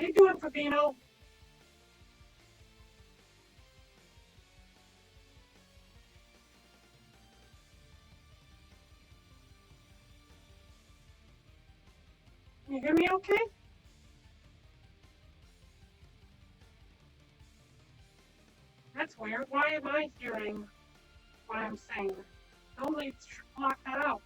you doing, Fabino? Can you hear me okay? That's weird. Why am I hearing what I'm saying? Normally it's block that out.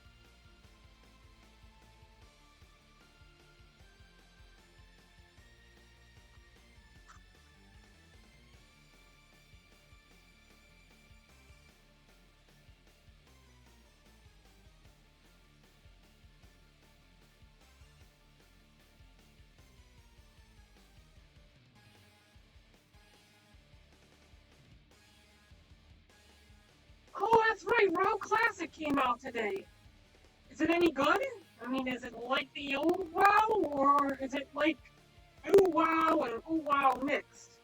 Oh, that's right. WoW Classic came out today. Is it any good? I mean, is it like the old WoW, or is it like new WoW and old WoW mixed?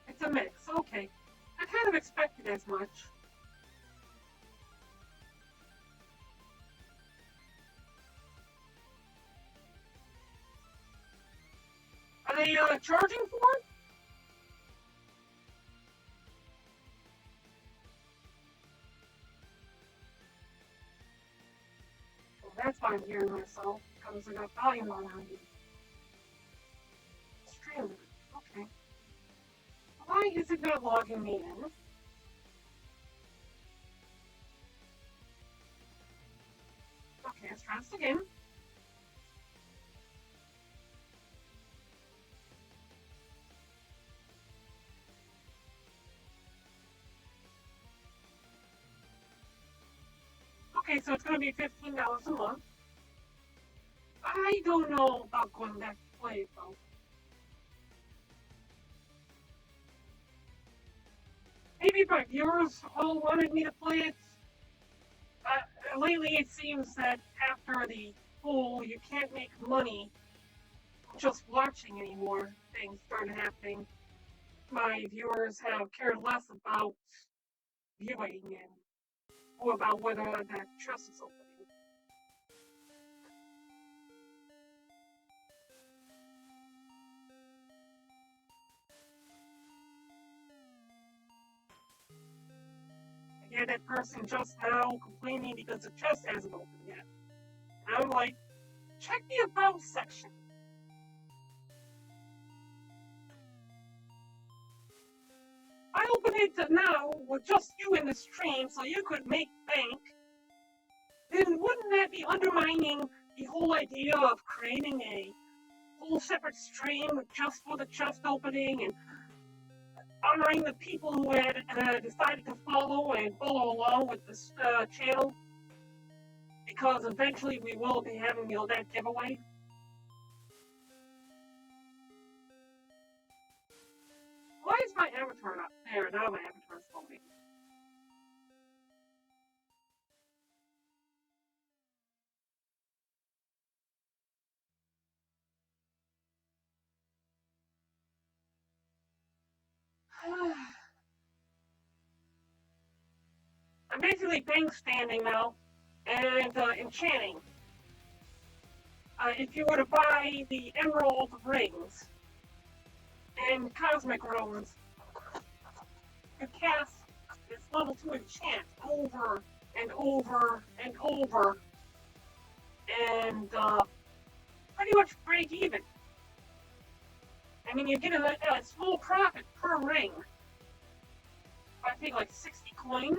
It's a mix. Okay. I kind of expected as much. Are they charging for it? Well, that's why I'm hearing myself, because I got volume on the stream. Okay. Why is it not logging me in? Okay, let's try this again. Okay, so it's going to be $15 a month. I don't know about going back to play it, though. Maybe my viewers all wanted me to play it. Lately, it seems that after the whole you can't make money just watching anymore things started happening, my viewers have cared less about viewing and more about whether that chest is opening. I hear that person just now complaining because the chest hasn't opened yet. And I'm like, check the about section. I opened it now with just you in the stream so you could make bank. Then wouldn't that be undermining the whole idea of creating a whole separate stream just for the chest opening and honoring the people who had decided to follow and follow along with this channel? Because eventually we will be having that giveaway. Why is my avatar not there? Now my avatar's floating. I'm basically bankstanding now and enchanting. If you were to buy the emerald rings and cosmic runes, you cast this level 2 enchant over and over and over and pretty much break even. I mean, you get a small profit per ring. I think like 60 coin.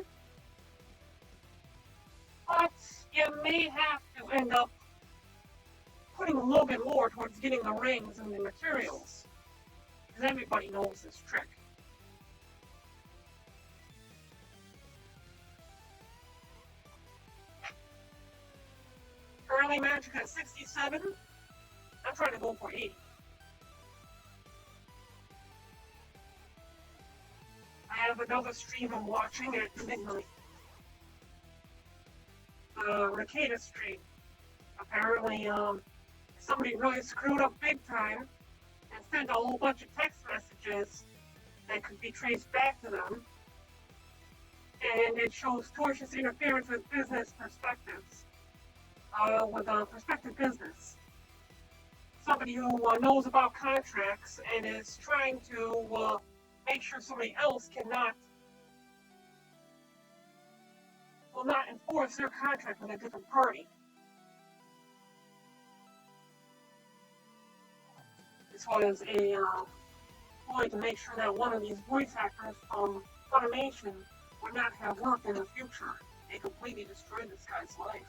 But you may have to end up putting a little bit more towards getting the rings and the materials. Because everybody knows this trick. Early magic at 67. I'm trying to go for 80. I have another stream I'm watching at midnight. Rakata Street. Apparently, somebody really screwed up big time and sent a whole bunch of text messages that could be traced back to them. And it shows tortious interference with business perspectives, with prospective business. Somebody who knows about contracts and is trying to make sure somebody else will not enforce their contract with a different party. This was a ploy to make sure that one of these voice actors from Funimation would not have work in the future. They completely destroyed this guy's life.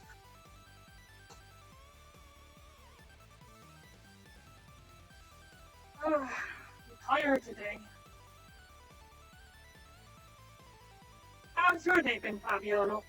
I'm tired today. How's your day been, Fabiano?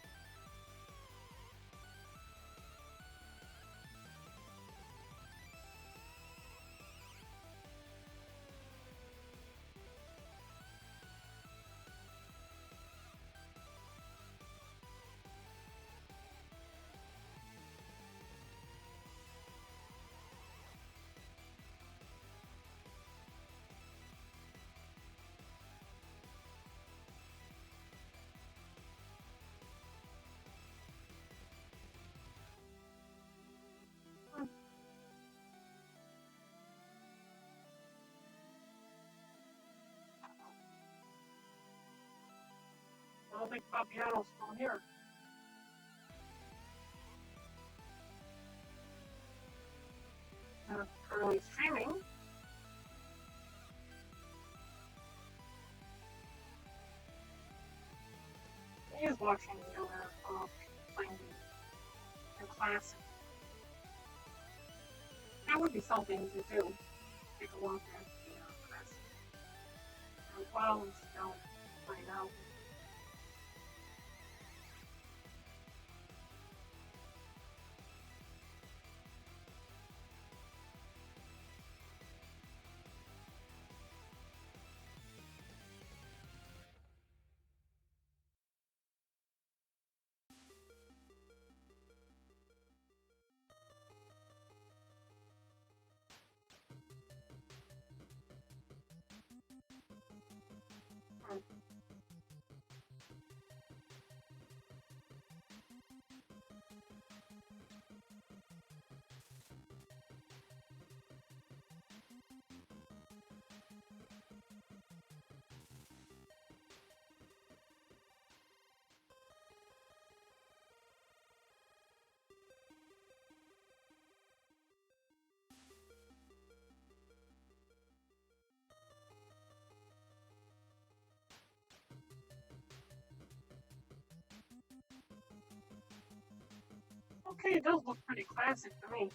I don't think Fabiano's still here. Currently streaming. He is watching the other playing the classic. That would be something to do. Take a look at the classic. And while I'm still playing out. Okay, it does look pretty classic to me.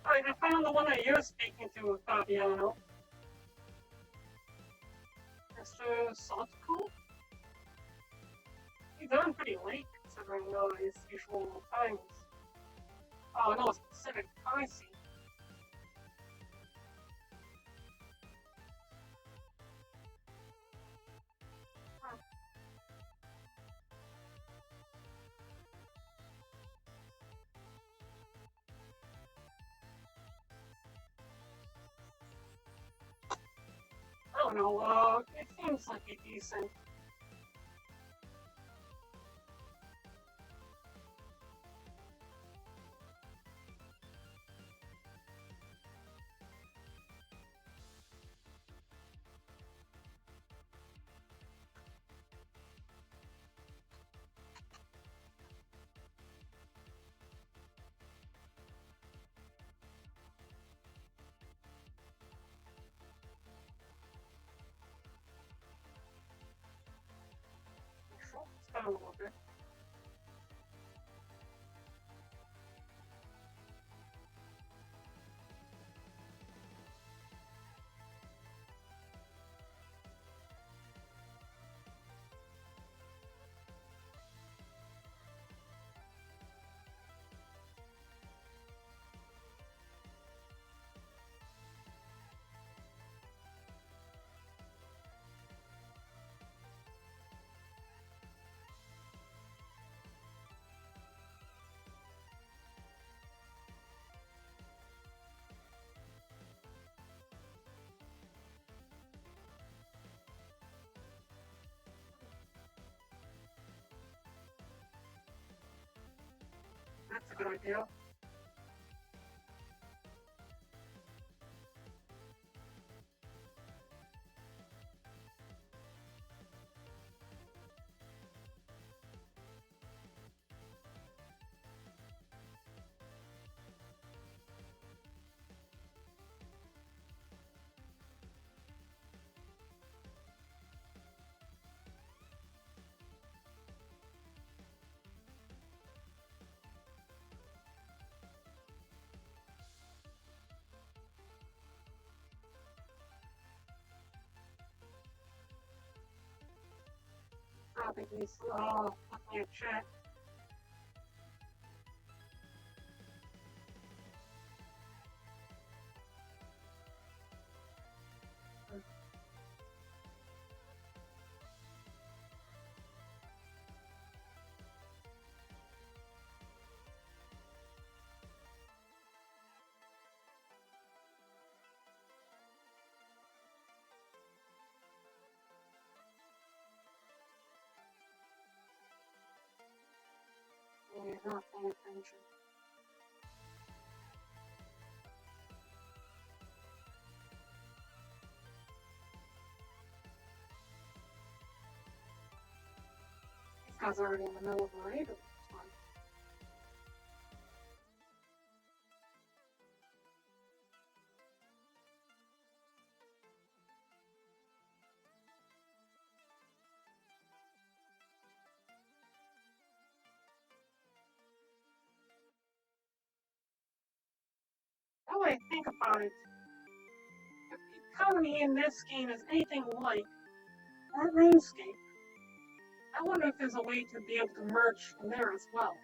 Alright, I found the one that you're speaking to, Fabiano. Mr. Sotko? He's on pretty late considering his usual times. Oh no, it's Pacific. I see. I don't know, it seems like a decent. a good idea. I think he's looking at chat. Yeah, not paying attention. These guys are already in the middle of a raid at this time. Now that I think about it, if the economy in this game is anything like RuneScape, I wonder if there's a way to be able to merge in there as well.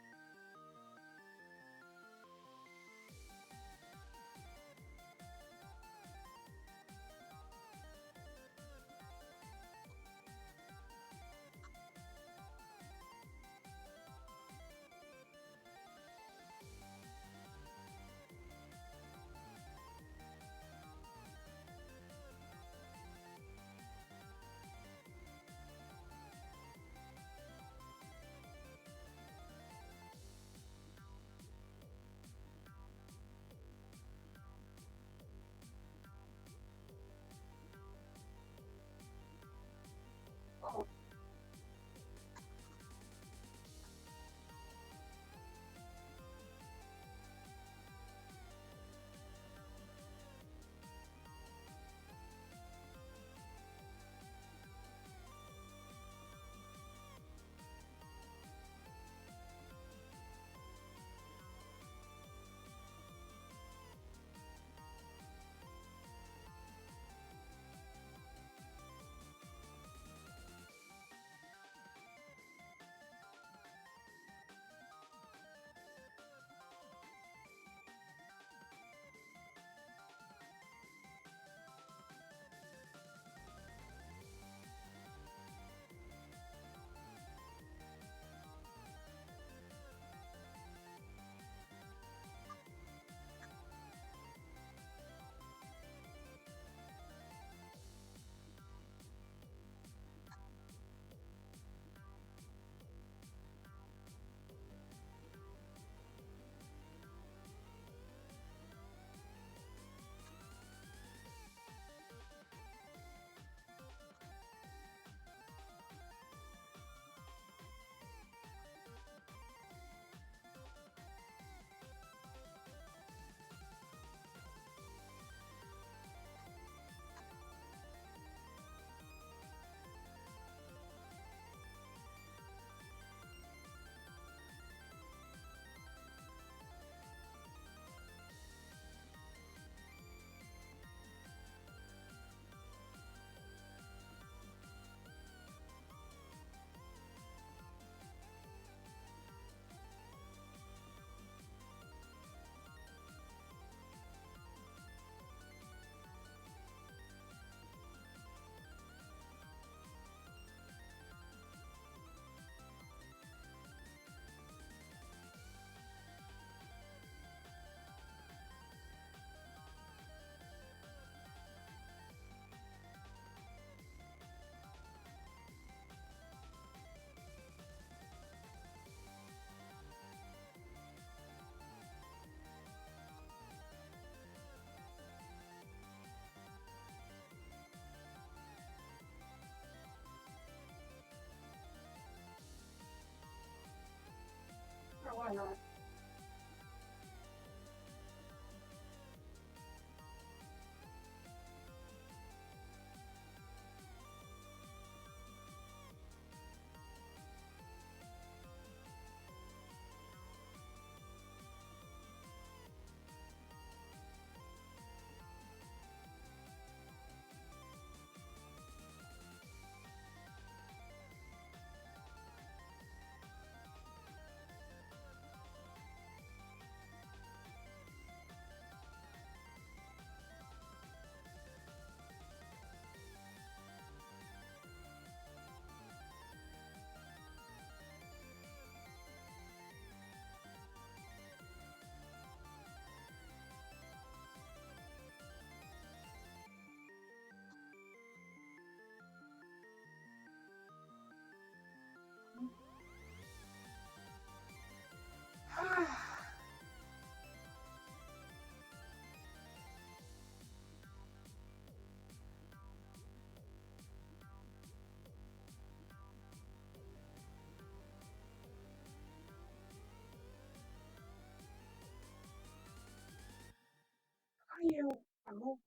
you. Oh.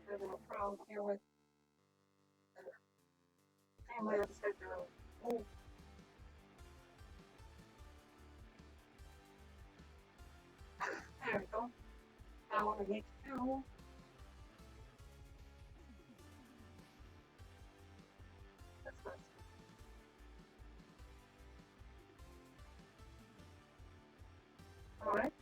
Having a problem here with Dreamland schedule. Oh, there we go. Now what I need to do is this. Alright.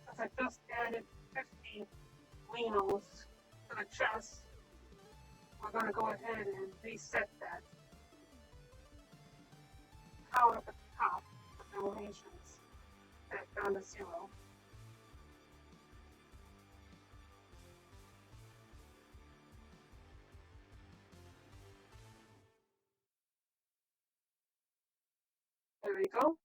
Since I just added 50 Linos to the chest, we're going to go ahead and reset that. Power up at the top of the donations back down to 0. There we go.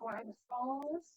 Go ahead and follow this.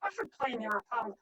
I should play near Automata.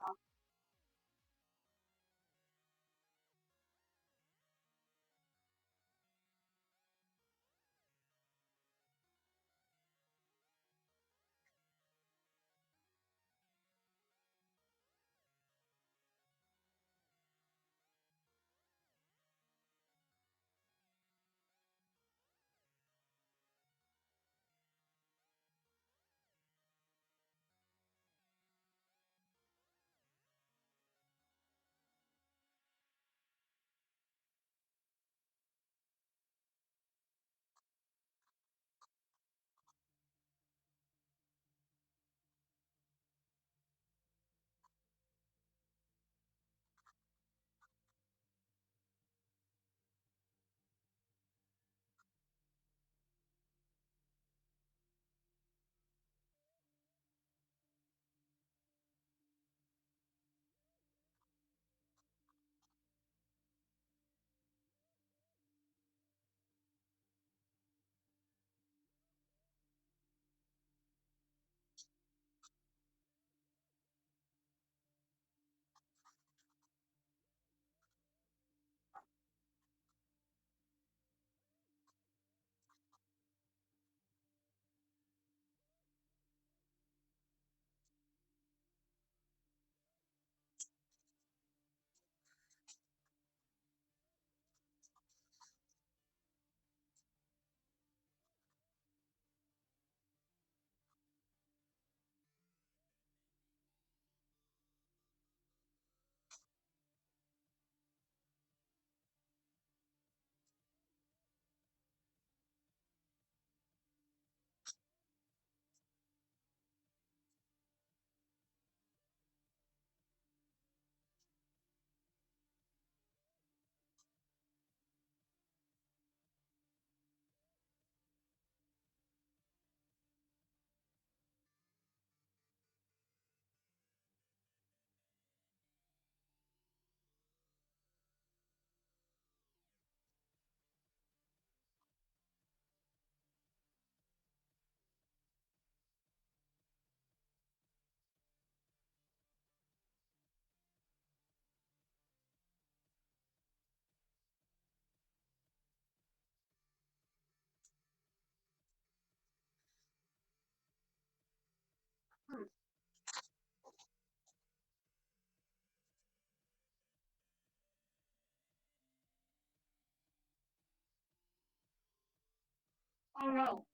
Oh no.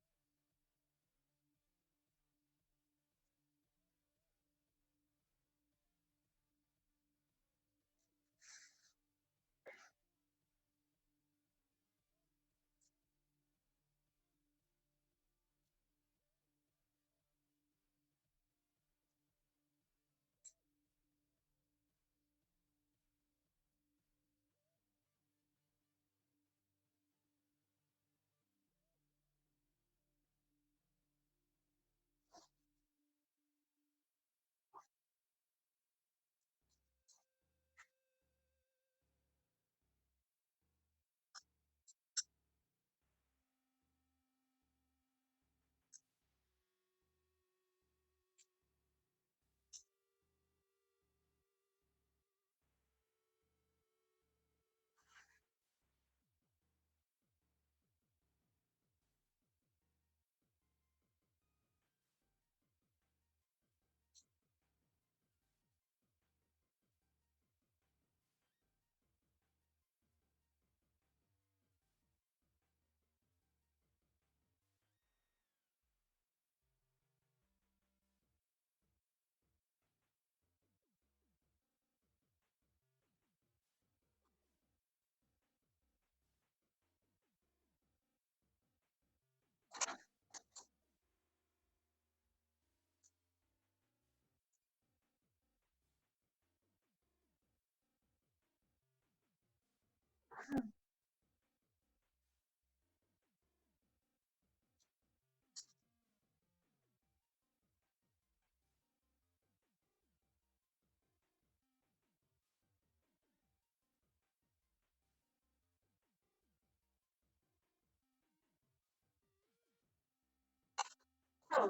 Huh.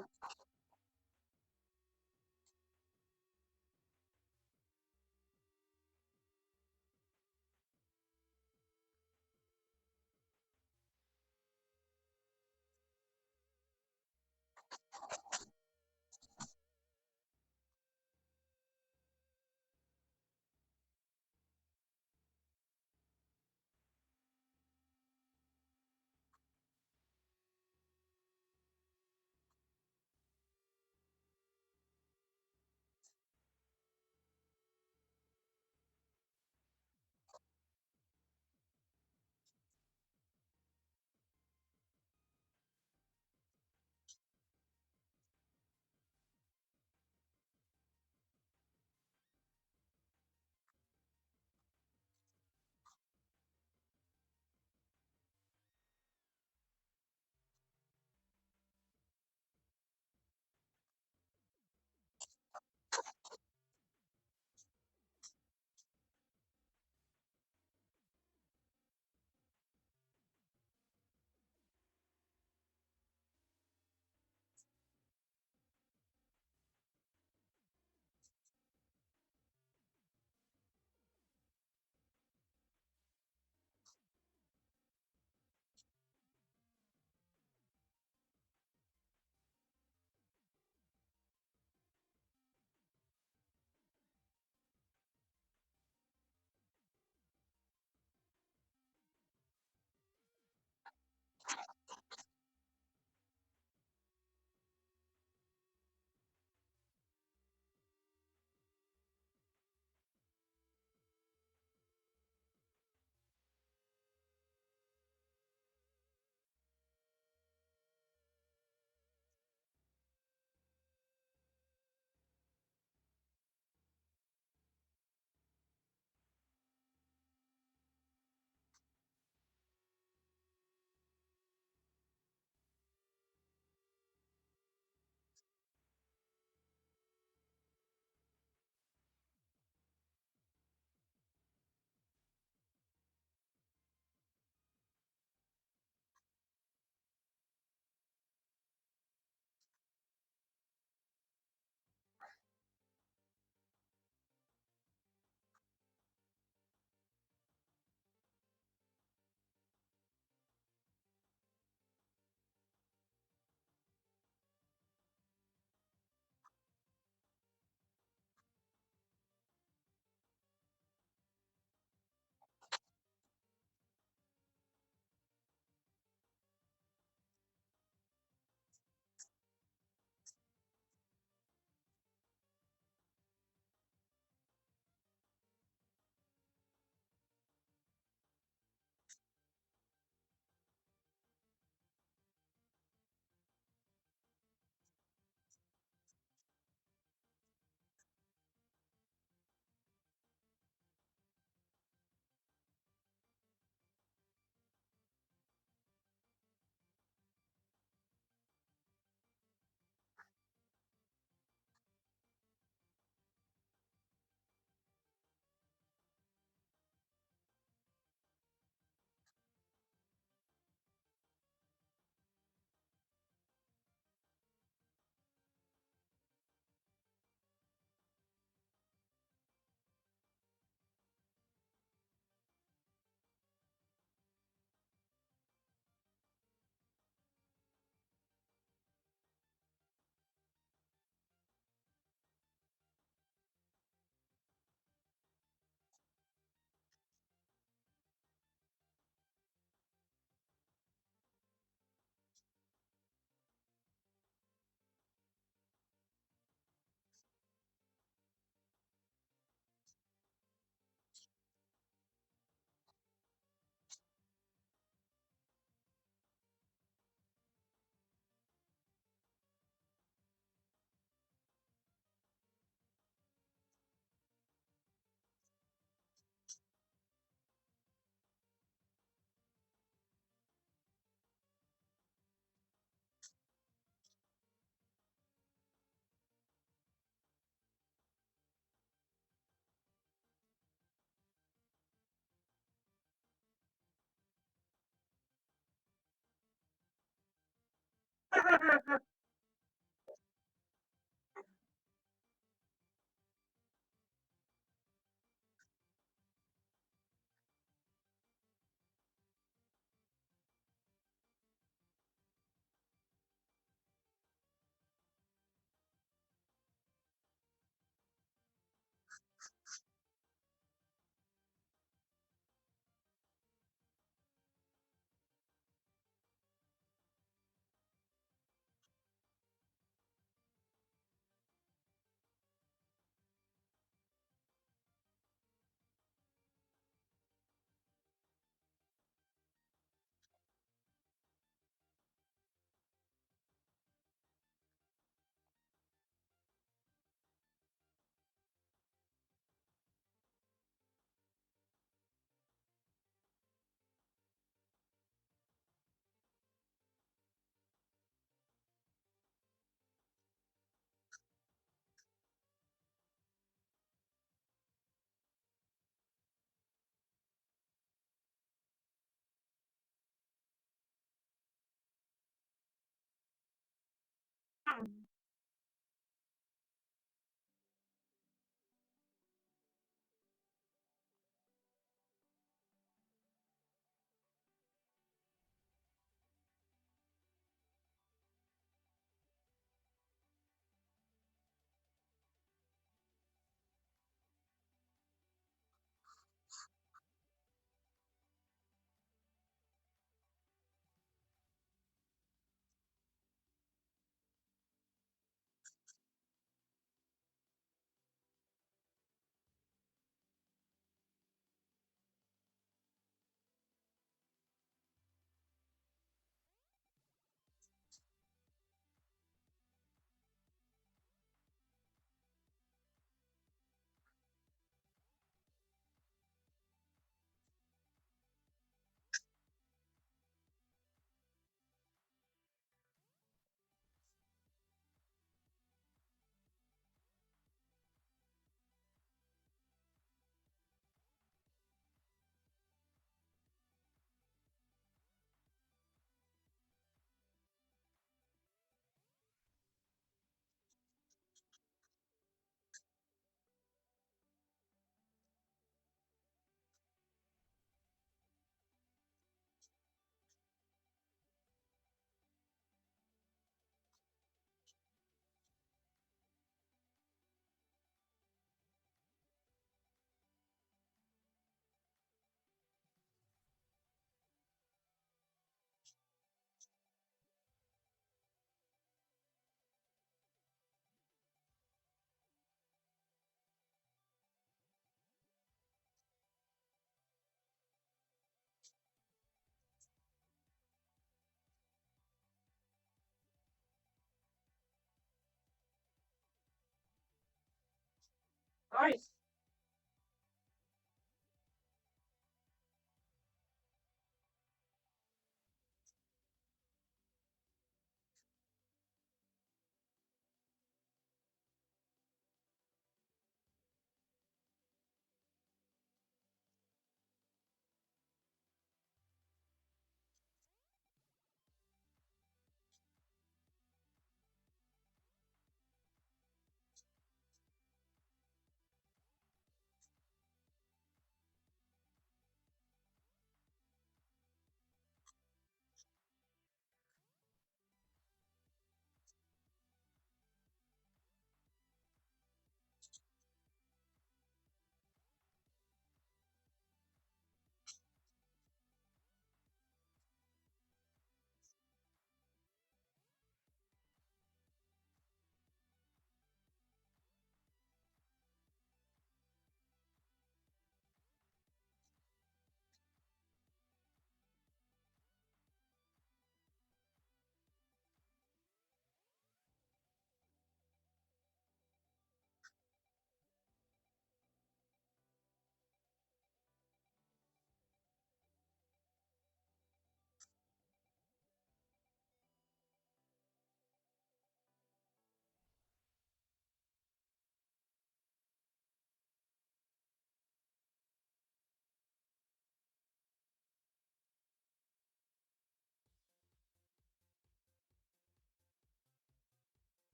Nice.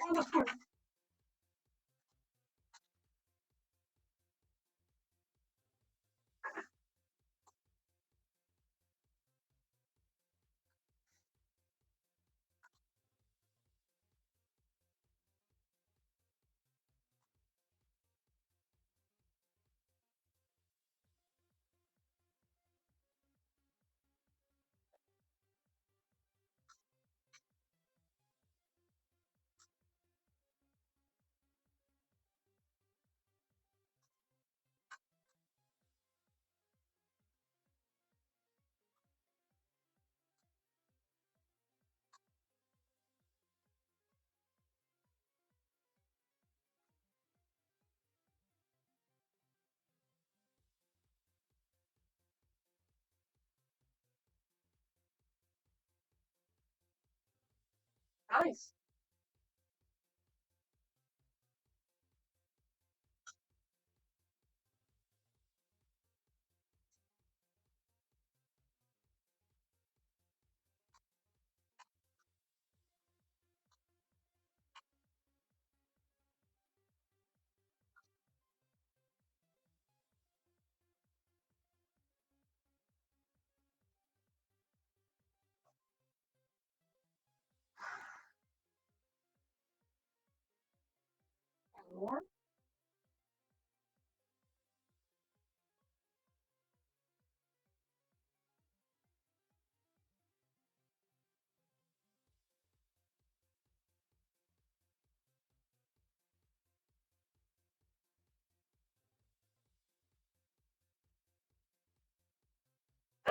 Wonderful. Nice. More.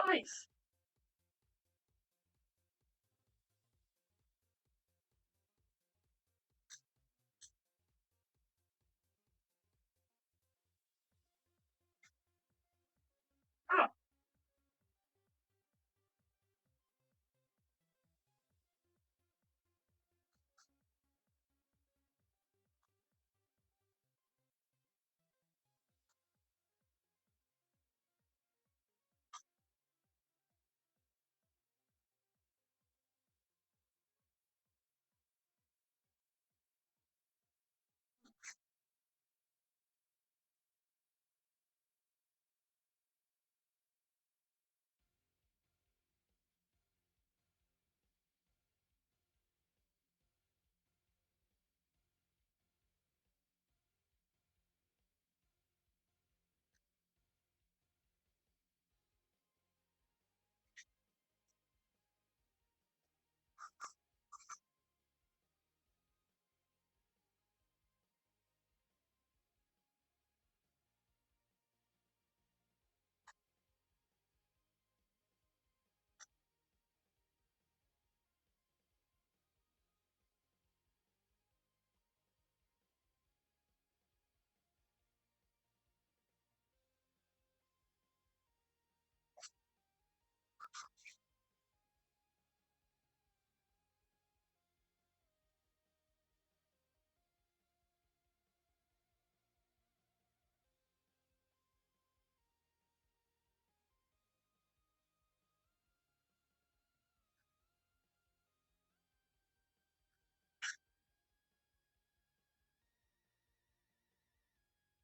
Nice. Ah,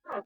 huh.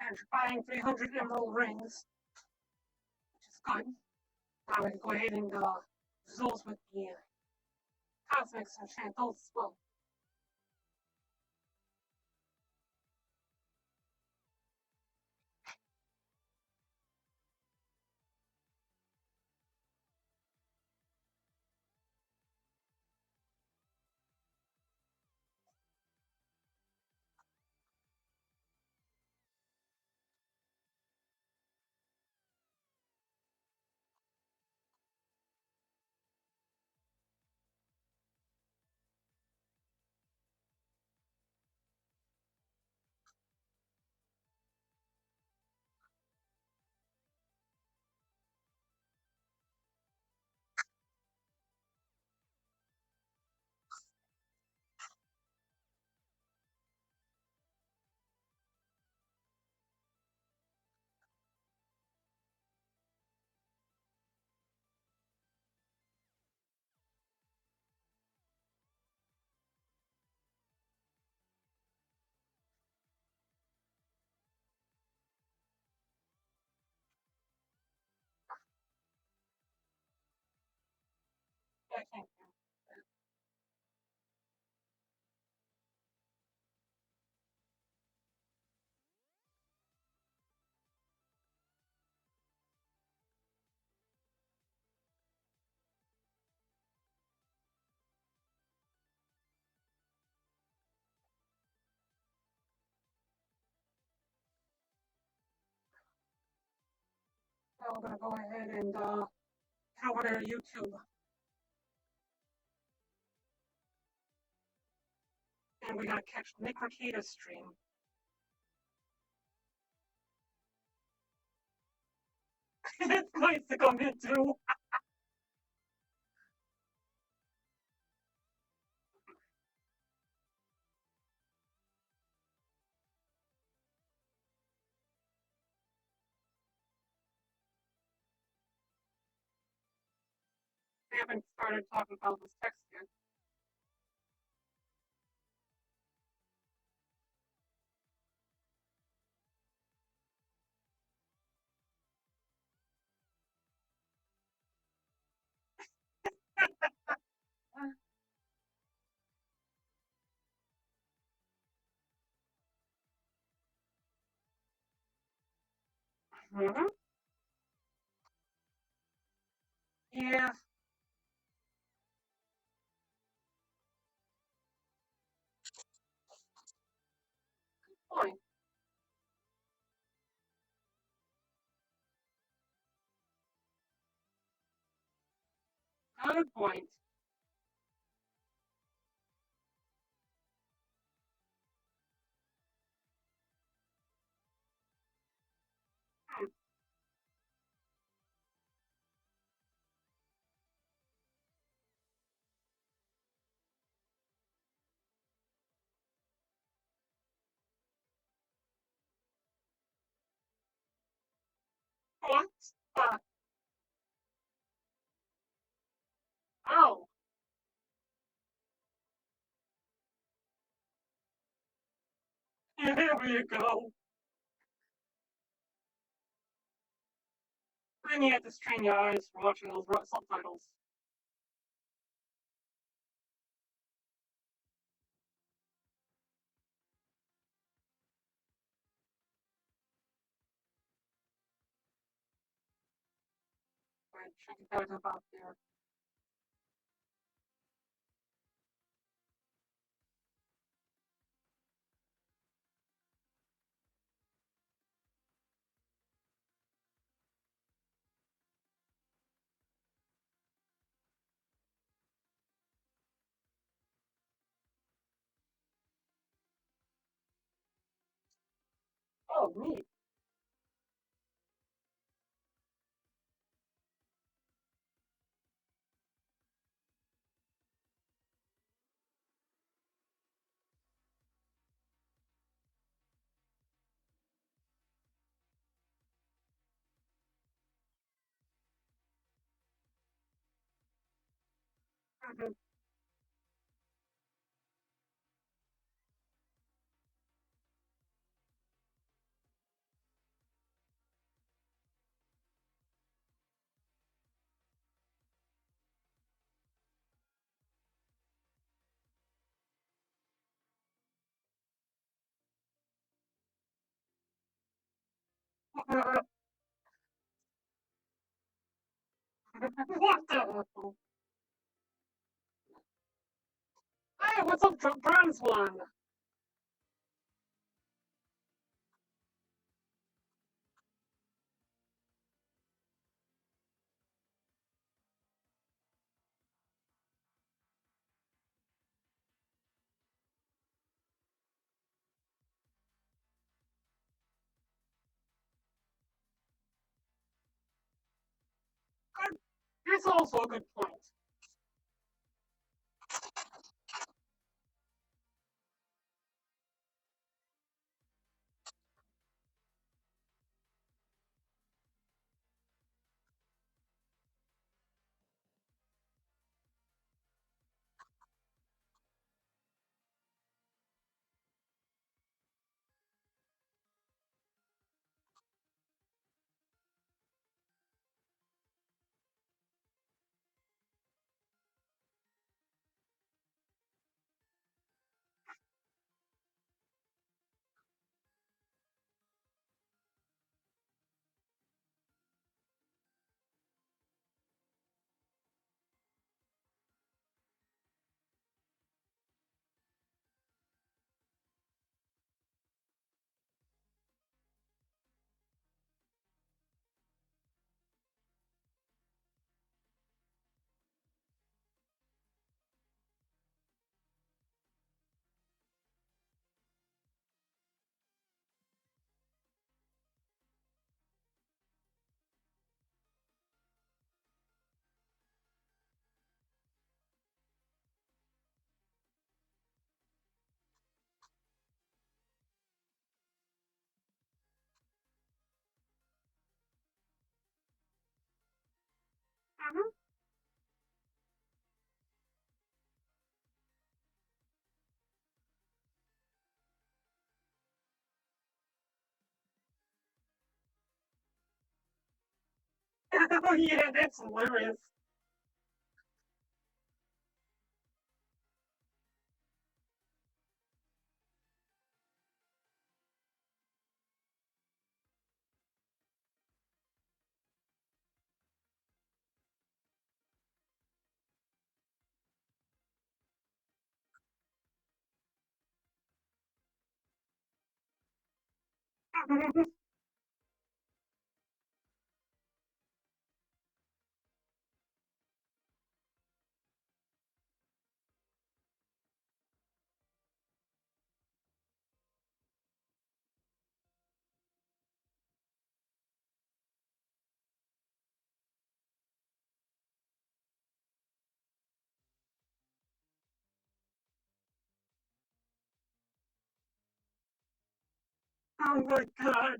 And you're buying 300 emerald rings, which is good. Now we can go ahead and use those with the cosmics and enchant those as well. Yeah, thank you. Now we're gonna go ahead and head over to YouTube, and we gotta catch Nick Ricada's stream. It's nice to come in too. We haven't started talking about this text yet. Mm-hmm. Yeah, point. Good point. Hmm. What? Uh, oh, yeah, there you go. Then you have to strain your eyes for watching those subtitles. Right, check it out about there. Oh, neat. Mhm. What the hell? Hey, what's up, Bronze One? Good. It's also a good point. Mhm. Oh yeah, that's hilarious. Oh my god.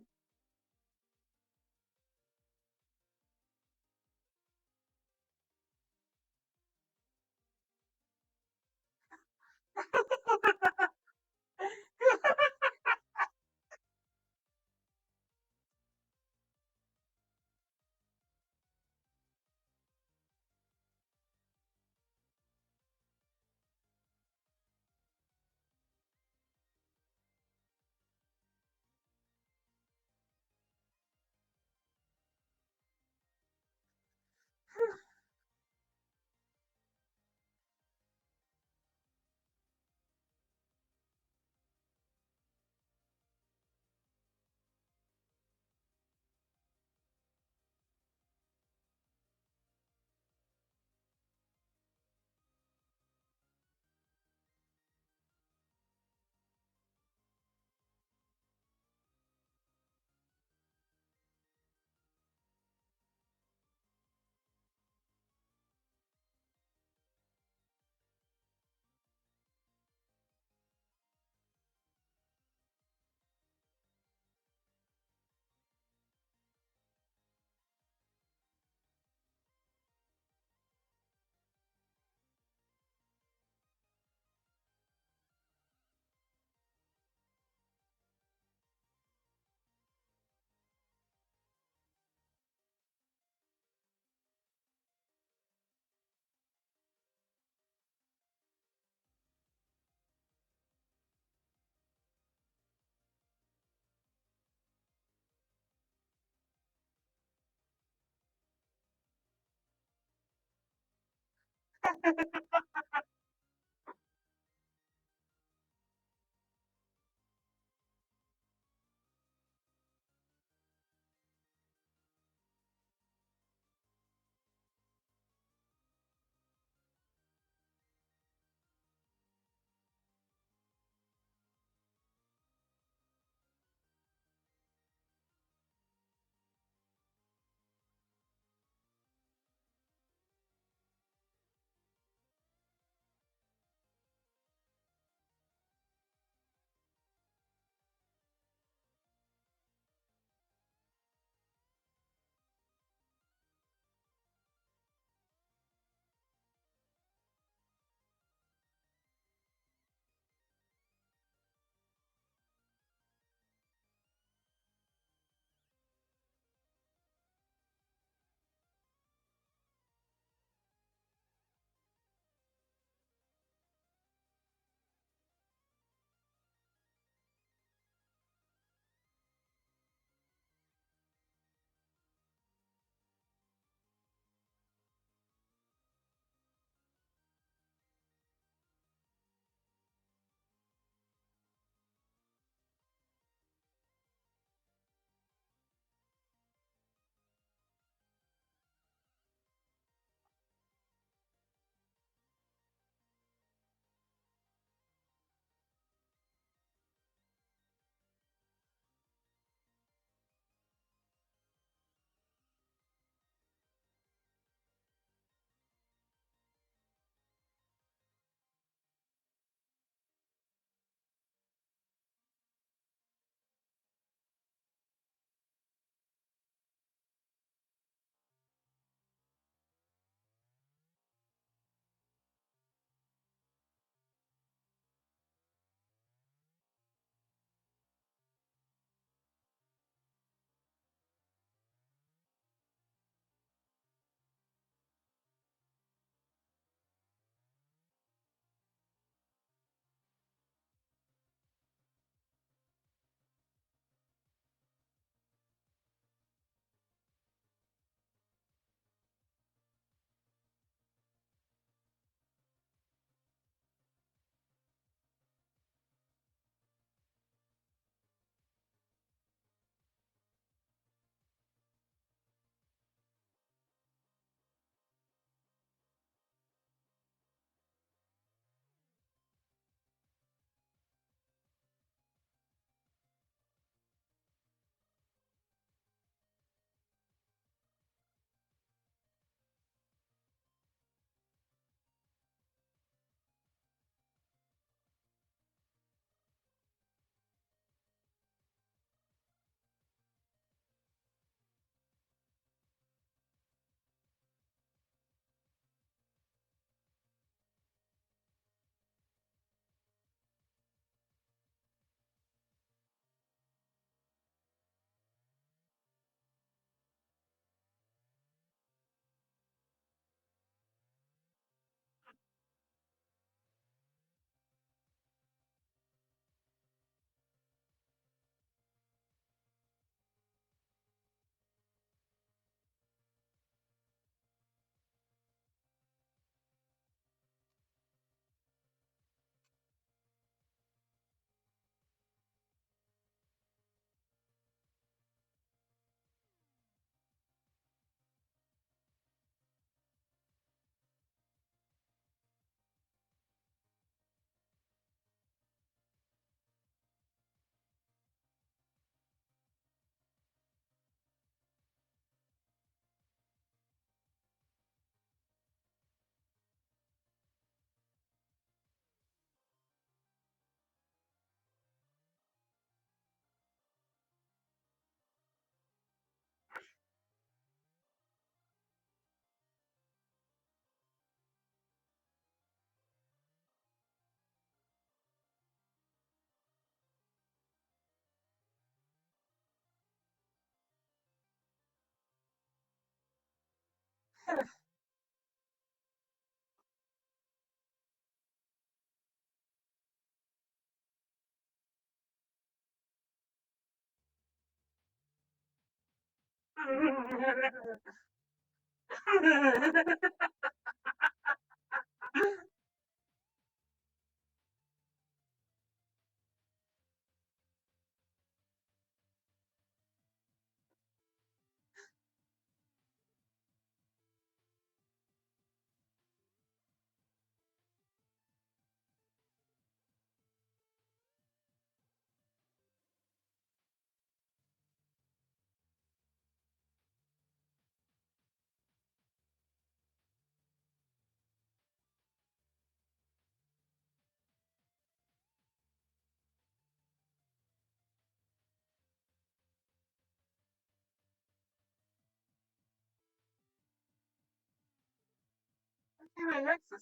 Can I access it?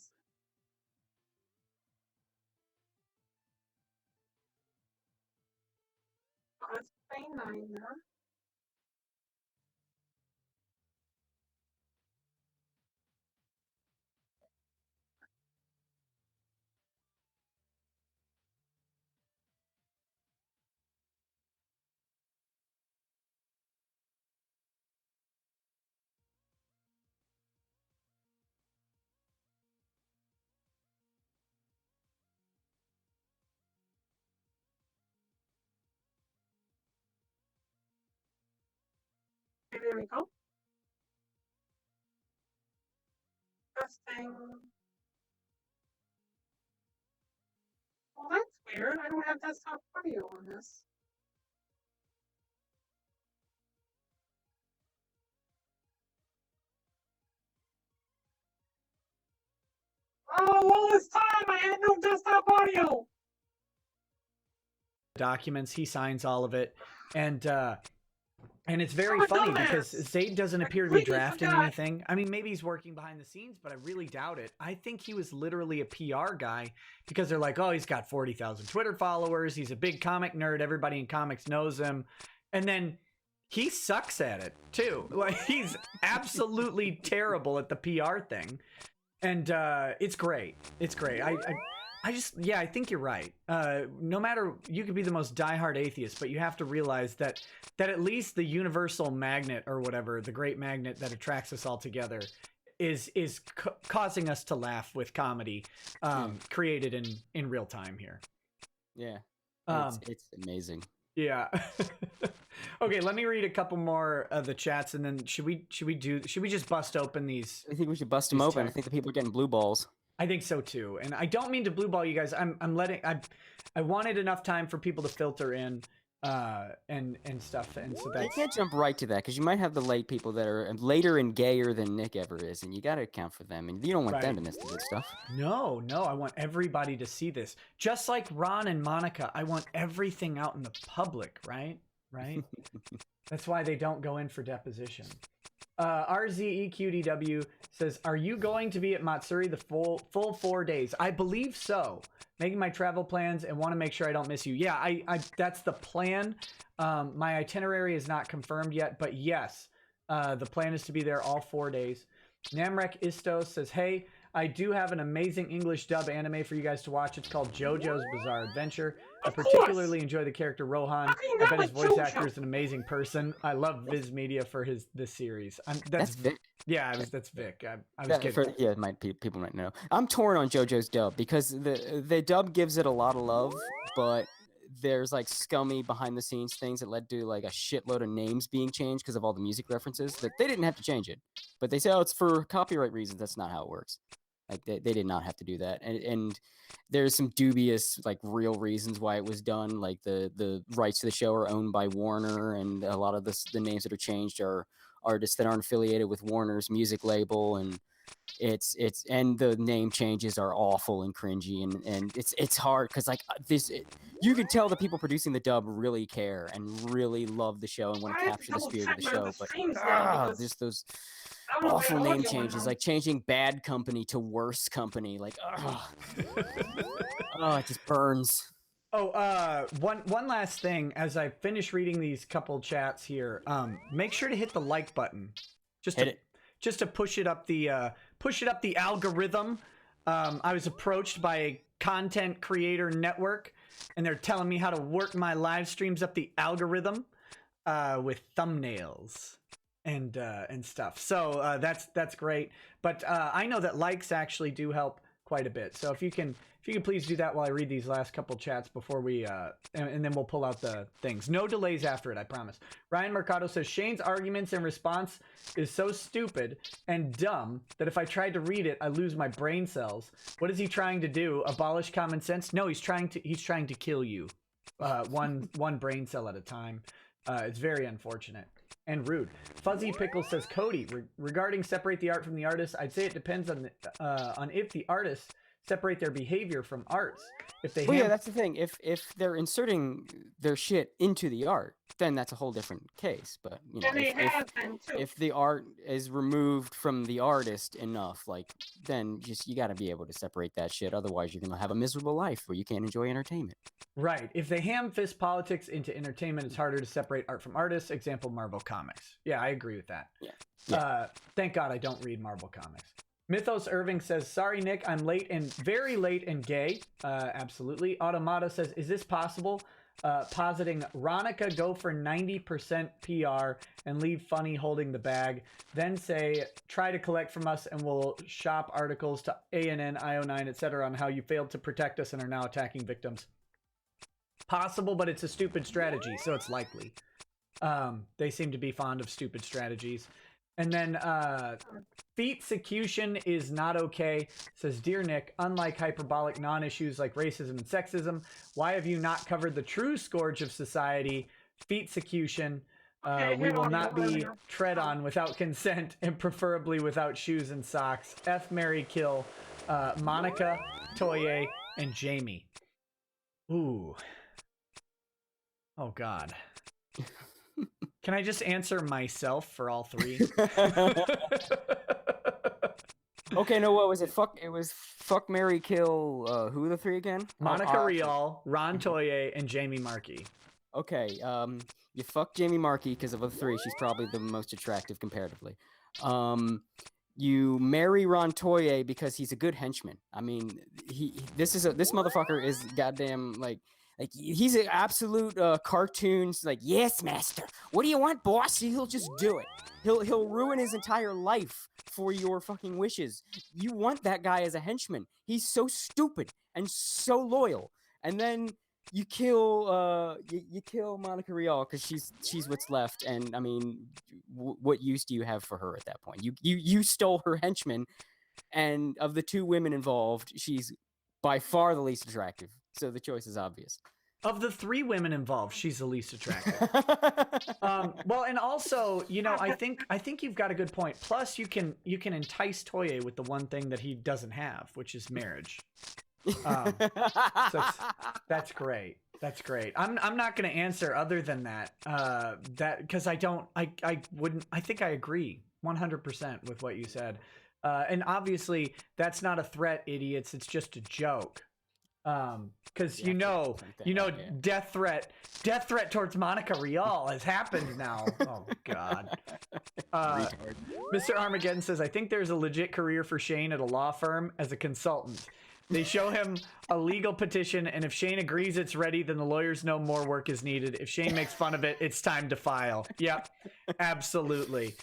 Oh, it's plain 9 there. Okay, there we go. Testing. Well, that's weird. I don't have desktop audio on this. Oh, all this time I had no desktop audio. Documents, he signs all of it, and it's very funny because Zayd doesn't appear to be drafting anything. I mean, maybe he's working behind the scenes, but I really doubt it. I think he was literally a PR guy because they're like, oh, he's got 40,000 Twitter followers. He's a big comic nerd. Everybody in comics knows him. And then he sucks at it too. Like, he's absolutely terrible at the PR thing. And it's great. It's great. I think you're right. No matter, you could be the most diehard atheist, but you have to realize that at least the universal magnet or whatever, the great magnet that attracts us all together, is causing us to laugh with comedy, created in real time here. Yeah, it's amazing. Yeah. Okay, let me read a couple more of the chats, and then should we just bust open these? I think we should bust them open. I think the people are getting blue balls. I think so too, and I don't mean to blue ball you guys. I wanted enough time for people to filter in, and stuff, and so that's. You can't jump right to that because you might have the late people that are later and gayer than Nick ever is, and you got to account for them, and you don't want them to miss the good stuff. No, I want everybody to see this, just like Ron and Monica. I want everything out in the public, right? That's why they don't go in for deposition. RZEQDW says, are you going to be at Matsuri the full 4 days? I believe so. Making my travel plans and want to make sure I don't miss you. Yeah, I that's the plan. My itinerary is not confirmed yet, but yes, the plan is to be there all 4 days. Namrek Istos says, hey, I do have an amazing English dub anime for you guys to watch. It's called JoJo's Bizarre Adventure. I particularly enjoy the character Rohan. I bet his voice actor is an amazing person. I love Viz Media for this series. That's Vic. Yeah, that's Vic. I was kidding. People might know. I'm torn on JoJo's dub because the dub gives it a lot of love, but there's like scummy behind the scenes things that led to like a shitload of names being changed because of all the music references. That they didn't have to change it, but they say, oh, it's for copyright reasons. That's not how it works. Like they did not have to do that, and there's some dubious like real reasons why it was done. Like the rights to the show are owned by Warner, and a lot of the names that are changed are artists that aren't affiliated with Warner's music label, and and the name changes are awful and cringy, and it's hard because like you can tell the people producing the dub really care and really love the show and want to capture the spirit of the show, but just those awful name changes, like changing Bad Company to Worse Company, like it just burns. Oh, one last thing as I finish reading these couple chats here, make sure to hit the like button, just to push it up the algorithm. I was approached by a content creator network, and they're telling me how to work my live streams up the algorithm with thumbnails and stuff. So that's great. But I know that likes actually do help quite a bit. So if you can please do that while I read these last couple chats before we and then we'll pull out the things. No delays after it, I promise. Ryan Mercado says Shane's arguments and response is so stupid and dumb that if I tried to read it, I lose my brain cells. What is he trying to do? Abolish common sense? No, he's trying to kill you. One brain cell at a time. It's very unfortunate and rude. Fuzzy Pickle says, Cody, regarding separate the art from the artist, I'd say it depends on if the artist separate their behavior from arts. If they Well, yeah, that's the thing. If they're inserting their shit into the art, then that's a whole different case. But you know, And they have been too. if the art is removed from the artist enough, like, then you got to be able to separate that shit. Otherwise, you're gonna have a miserable life where you can't enjoy entertainment. Right. If they ham-fist politics into entertainment, it's harder to separate art from artists. Example, Marvel Comics. Yeah, I agree with that. Yeah. Thank God I don't read Marvel Comics. Mythos Irving says, sorry, Nick, I'm late and very late and gay. Absolutely. Automata says, is this possible? Positing Ronica go for 90% PR and leave Funny holding the bag. Then say, try to collect from us and we'll shop articles to ANN, IO9, etc. on how you failed to protect us and are now attacking victims. Possible, but it's a stupid strategy, so it's likely. They seem to be fond of stupid strategies. And then Feetsecution is not okay. Says, Dear Nick, unlike hyperbolic non-issues like racism and sexism, why have you not covered the true scourge of society, Feetsecution? We will not be tread on without consent and preferably without shoes and socks. F, marry, kill Monica, Toye, and Jamie. Ooh. Oh, God. Can I just answer myself for all three? Okay, no, what was it? It was fuck, marry, kill. Who are the three again? Monica Rial, Ron Toye, and Jamie Markey. Okay, you fuck Jamie Markey because of the three. She's probably the most attractive comparatively. You marry Ron Toye because he's a good henchman. I mean, this motherfucker is goddamn like he's an absolute cartoons like, yes, master. What do you want, boss? He'll just do it. He'll ruin his entire life for your fucking wishes. You want that guy as a henchman. He's so stupid and so loyal. And then you kill you kill Monica Rial because she's what's left. And I mean, what use do you have for her at that point? You stole her henchman, and of the two women involved, she's by far the least attractive. So the choice is obvious. Of the three women involved, she's the least attractive. Well, and also, you know, I think you've got a good point. Plus, you can entice Toye with the one thing that he doesn't have, which is marriage. So that's great. That's great. I'm not going to answer other than that. Because I think I agree 100% with what you said. And obviously, that's not a threat, idiots. It's just a joke. Because you know, death threat towards Monica Rial has happened now. Oh God. Mr. Armageddon says, I think there's a legit career for Shane at a law firm as a consultant. They show him a legal petition, and if Shane agrees it's ready, then the lawyers know more work is needed. If Shane makes fun of it, it's time to file. Yep, absolutely.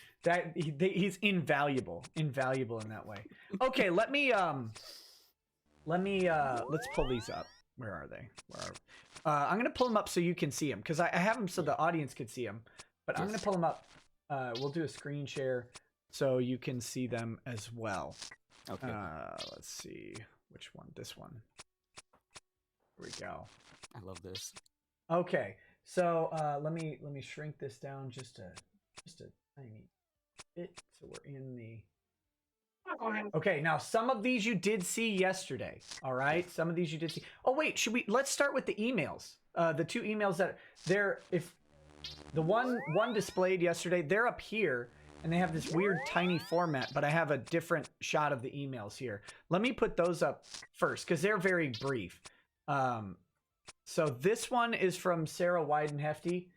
He's invaluable in that way. Okay, let's pull these up. Where are they? I'm gonna pull them up so you can see them because I have them so the audience could see them. But I'm gonna pull them up. We'll do a screen share so you can see them as well. Okay. Let's see which one. This one. Here we go. I love this. Okay, so let me shrink this down just a tiny bit so we're in the. Go ahead. Okay, now some of these you did see yesterday. All right, some of these you did see. Oh wait, let's start with the emails. The two emails that if the one displayed yesterday, they're up here and they have this weird tiny format, but I have a different shot of the emails here. Let me put those up first because they're very brief. So this one is from Sarah Weidenhefty,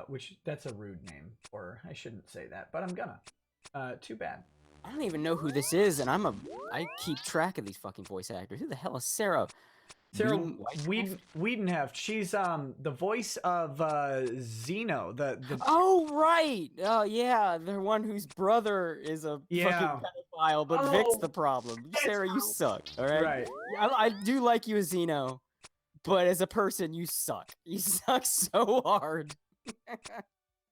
which that's a rude name for her. I shouldn't say that, but I'm gonna. Too bad. I don't even know who this is, and I keep track of these fucking voice actors. Who the hell is Sarah? Sarah Weidenheft. She's the voice of Zeno. The Oh right. Oh yeah, the one whose brother is a fucking pedophile, but Vic's the problem. Sarah, you suck. All right. Right. I do like you as Zeno, but as a person, you suck. You suck so hard.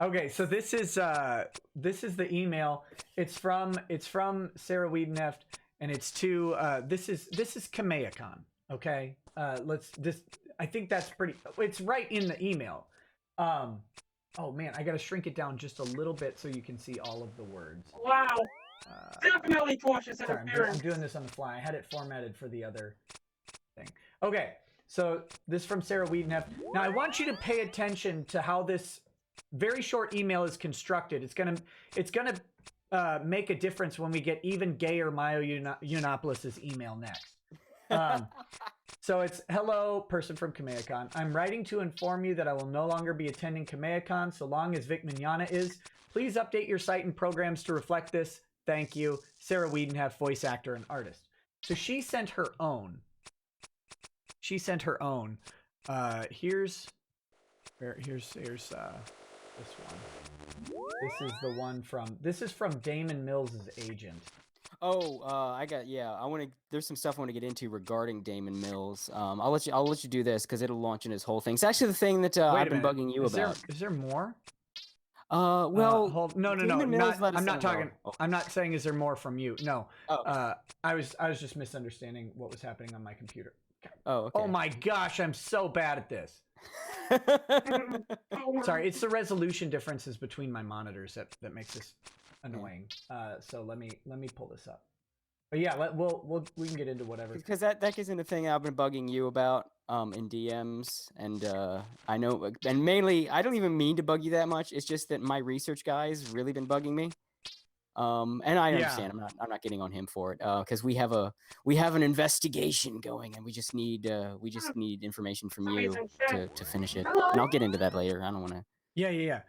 Okay, so this is the email. It's from Sarah Weidenheft, and it's to this is Kamea-con. Okay, I think that's pretty. It's right in the email. Oh man, I gotta shrink it down just a little bit so you can see all of the words. Wow. Definitely tortious Sorry, I'm interference. doing this on the fly. I had it formatted for the other thing. Okay, so this from Sarah Wiedenheft. Now I want you to pay attention to how this very short email is constructed. It's gonna make a difference when we get even gayer Mayo Yiannopoulos' email next. So it's, hello, person from KamehaCon. I'm writing to inform you that I will no longer be attending KamehaCon so long as Vic Mignogna is. Please update your site and programs to reflect this. Thank you. Sarah Wiedenheft, voice actor and artist. So she sent her own. Here's this one. This is from Damon Mills' agent. Oh, there's some stuff I want to get into regarding Damon Mills. I'll let you do this because it'll launch in his whole thing. It's actually the thing that I've been bugging you about. Is there more? No. I'm not talking. I'm not saying is there more from you. No. Oh. I was just misunderstanding what was happening on my computer. Oh, okay. Oh my gosh, I'm so bad at this. Sorry, it's the resolution differences between my monitors that makes this annoying. So let me pull this up. But yeah, we can get into whatever. Because that gets into the thing I've been bugging you about in DMs, and I know, and mainly I don't even mean to bug you that much. It's just that my research guy's really been bugging me. And I understand. I'm not getting on him for it because we have an investigation going, and we just need information from you to finish it. And I'll get into that later. I don't want to. Yeah.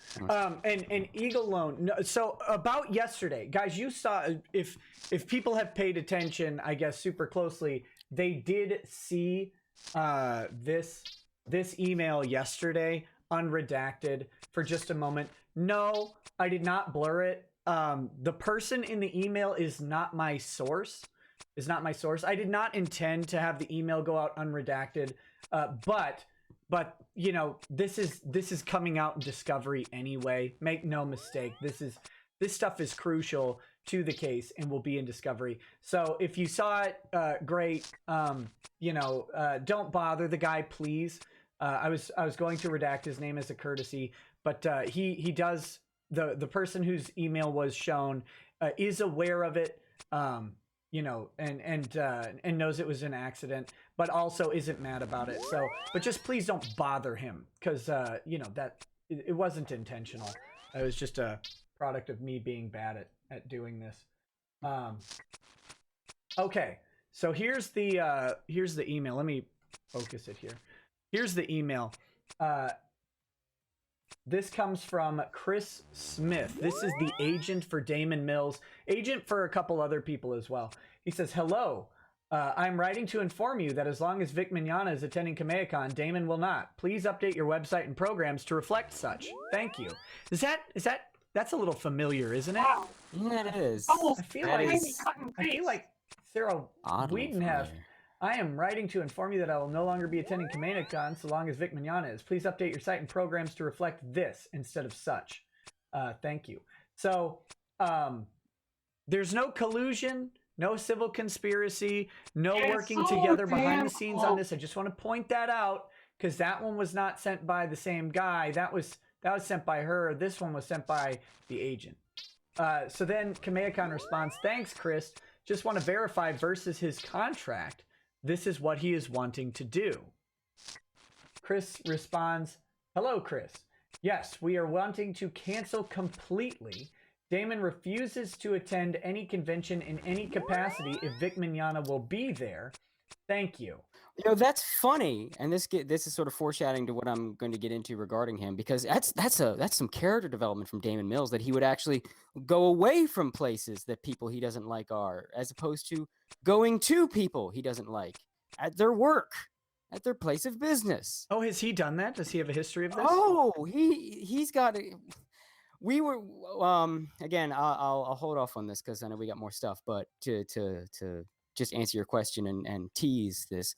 And Eagle Loan. No, so about yesterday, guys, you saw if people have paid attention, I guess super closely, they did see this email yesterday, unredacted for just a moment. No, I did not blur it. The person in the email is not my source. I did not intend to have the email go out unredacted, but you know, this is coming out in Discovery anyway. Make no mistake. This stuff is crucial to the case and will be in Discovery. So if you saw it, great. Don't bother the guy, please. I was going to redact his name as a courtesy, but he does. The person whose email was shown is aware of it, and knows it was an accident, but also isn't mad about it. So, but just please don't bother him because that it wasn't intentional. It was just a product of me being bad at doing this. Okay, so here's the email. Let me focus it here. Here's the email. This comes from Chris Smith. This is the agent for Damon Mills, agent for a couple other people as well. He says, hello, I'm writing to inform you that as long as Vic Mignogna is attending KamehaCon, Damon will not. Please update your website and programs to reflect such. Thank you. That's a little familiar, isn't it? Wow. Yeah, it is. I feel like Sarah Wiedenheft. I am writing to inform you that I will no longer be attending KamehaCon so long as Vic Mignogna is. Please update your site and programs to reflect this instead of such. Thank you. So there's no collusion, no civil conspiracy, no working together behind the scenes on this. I just want to point that out because that one was not sent by the same guy. That was sent by her. This one was sent by the agent. So then KamehaCon responds, thanks, Chris. Just want to verify versus his contract. This is what he is wanting to do. Chris responds, hello, Chris. Yes, we are wanting to cancel completely. Damon refuses to attend any convention in any capacity if Vic Mignogna will be there. Thank you. You know, that's funny, and this is sort of foreshadowing to what I'm going to get into regarding him, because that's some character development from Damon Mills, that he would actually go away from places that people he doesn't like are, as opposed to going to people he doesn't like at their work, at their place of business. Oh, has he done that? Does he have a history of this? Oh, he's got a. We were again. I'll hold off on this because I know we got more stuff, but to just answer your question and tease this.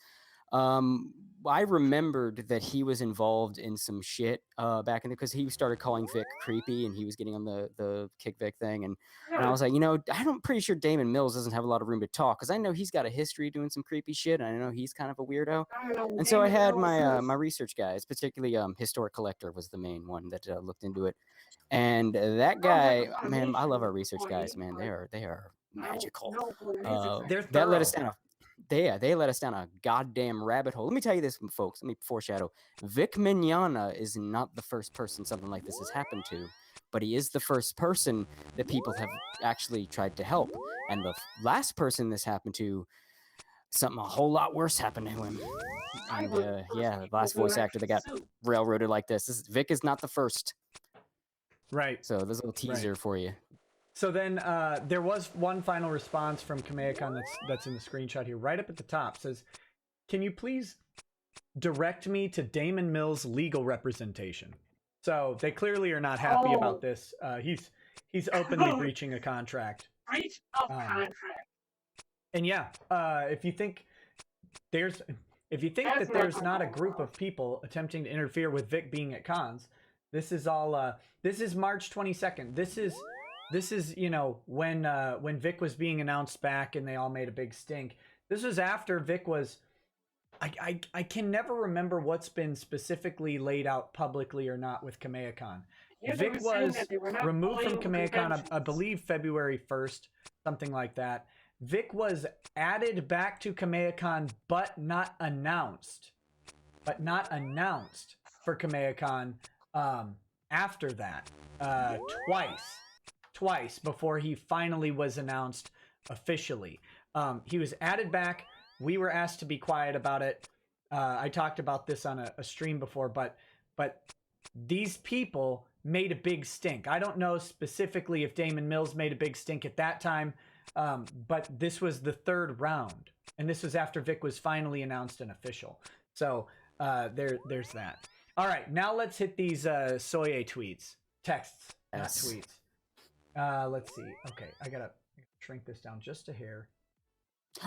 I remembered that he was involved in some shit back in the because he started calling Vic creepy and he was getting on the kick Vic thing and I was like, I'm pretty sure Damon Mills doesn't have a lot of room to talk because I know he's got a history doing some creepy shit and I know he's kind of a weirdo. And so I had my research guys, particularly Historic Collector was the main one that looked into it. And that guy, man, I love our research guys, man. They are magical. They're that let thorough. us down they let us down a goddamn rabbit hole. Let me tell you this, folks. Let me foreshadow. Vic Mignogna is not the first person something like this has happened to, but he is the first person that people have actually tried to help. And the last person this happened to, something a whole lot worse happened to him. And the last voice actor that got railroaded like this. Vic is not the first. Right. So there's a little teaser for you. So then there was one final response from Kamehacon that's in the screenshot here, right up at the top. Says, "Can you please direct me to Damon Mills' legal representation?" So they clearly are not happy about this. He's openly breaching a contract. Breach of contract. And yeah, if you think that there's not a group of people attempting to interfere with Vic being at cons, this is all. This is March 22nd. This is when Vic was being announced back and they all made a big stink. This was after Vic was. I can never remember what's been specifically laid out publicly or not with Kamehacon. Yeah, Vic was removed from Kamehacon, I conventions. believe February 1st, something like that. Vic was added back to Kamehacon, but not announced for Kamehacon after that, twice before he finally was announced officially. He was added back. We were asked to be quiet about it. I talked about this on a stream before, but these people made a big stink. I don't know specifically if Damon Mills made a big stink at that time, but this was the third round, and this was after Vic was finally announced and official. So there's that. All right, now let's hit these Soye tweets, texts, not tweets. Let's see. Okay, I gotta shrink this down just a hair.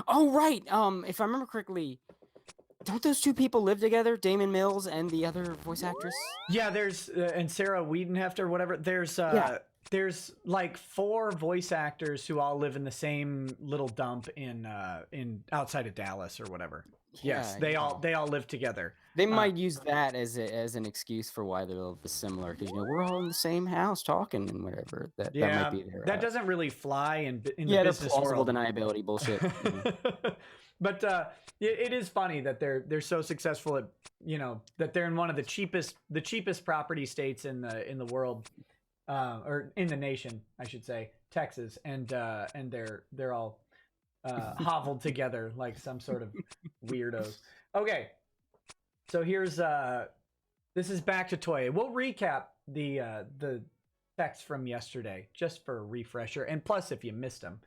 Oh right. If I remember correctly, don't those two people live together, Damon Mills and the other voice actress? Yeah, there's and Sarah Wiedenheft or whatever. There's like 4 voice actors who all live in the same little dump in outside of Dallas or whatever. Yes, they all live together. They might use that as an excuse for why they're similar, because we're all in the same house talking and whatever. That might be their. That doesn't really fly in the business plausible world. deniability bullshit. But it is funny that they're so successful at that they're in one of the cheapest property states in the world, or in the nation, I should say, Texas, and they're all hoveled together like some sort of weirdos. Okay, so here's this is back to Toye. We'll recap the text from yesterday just for a refresher, and plus if you missed them,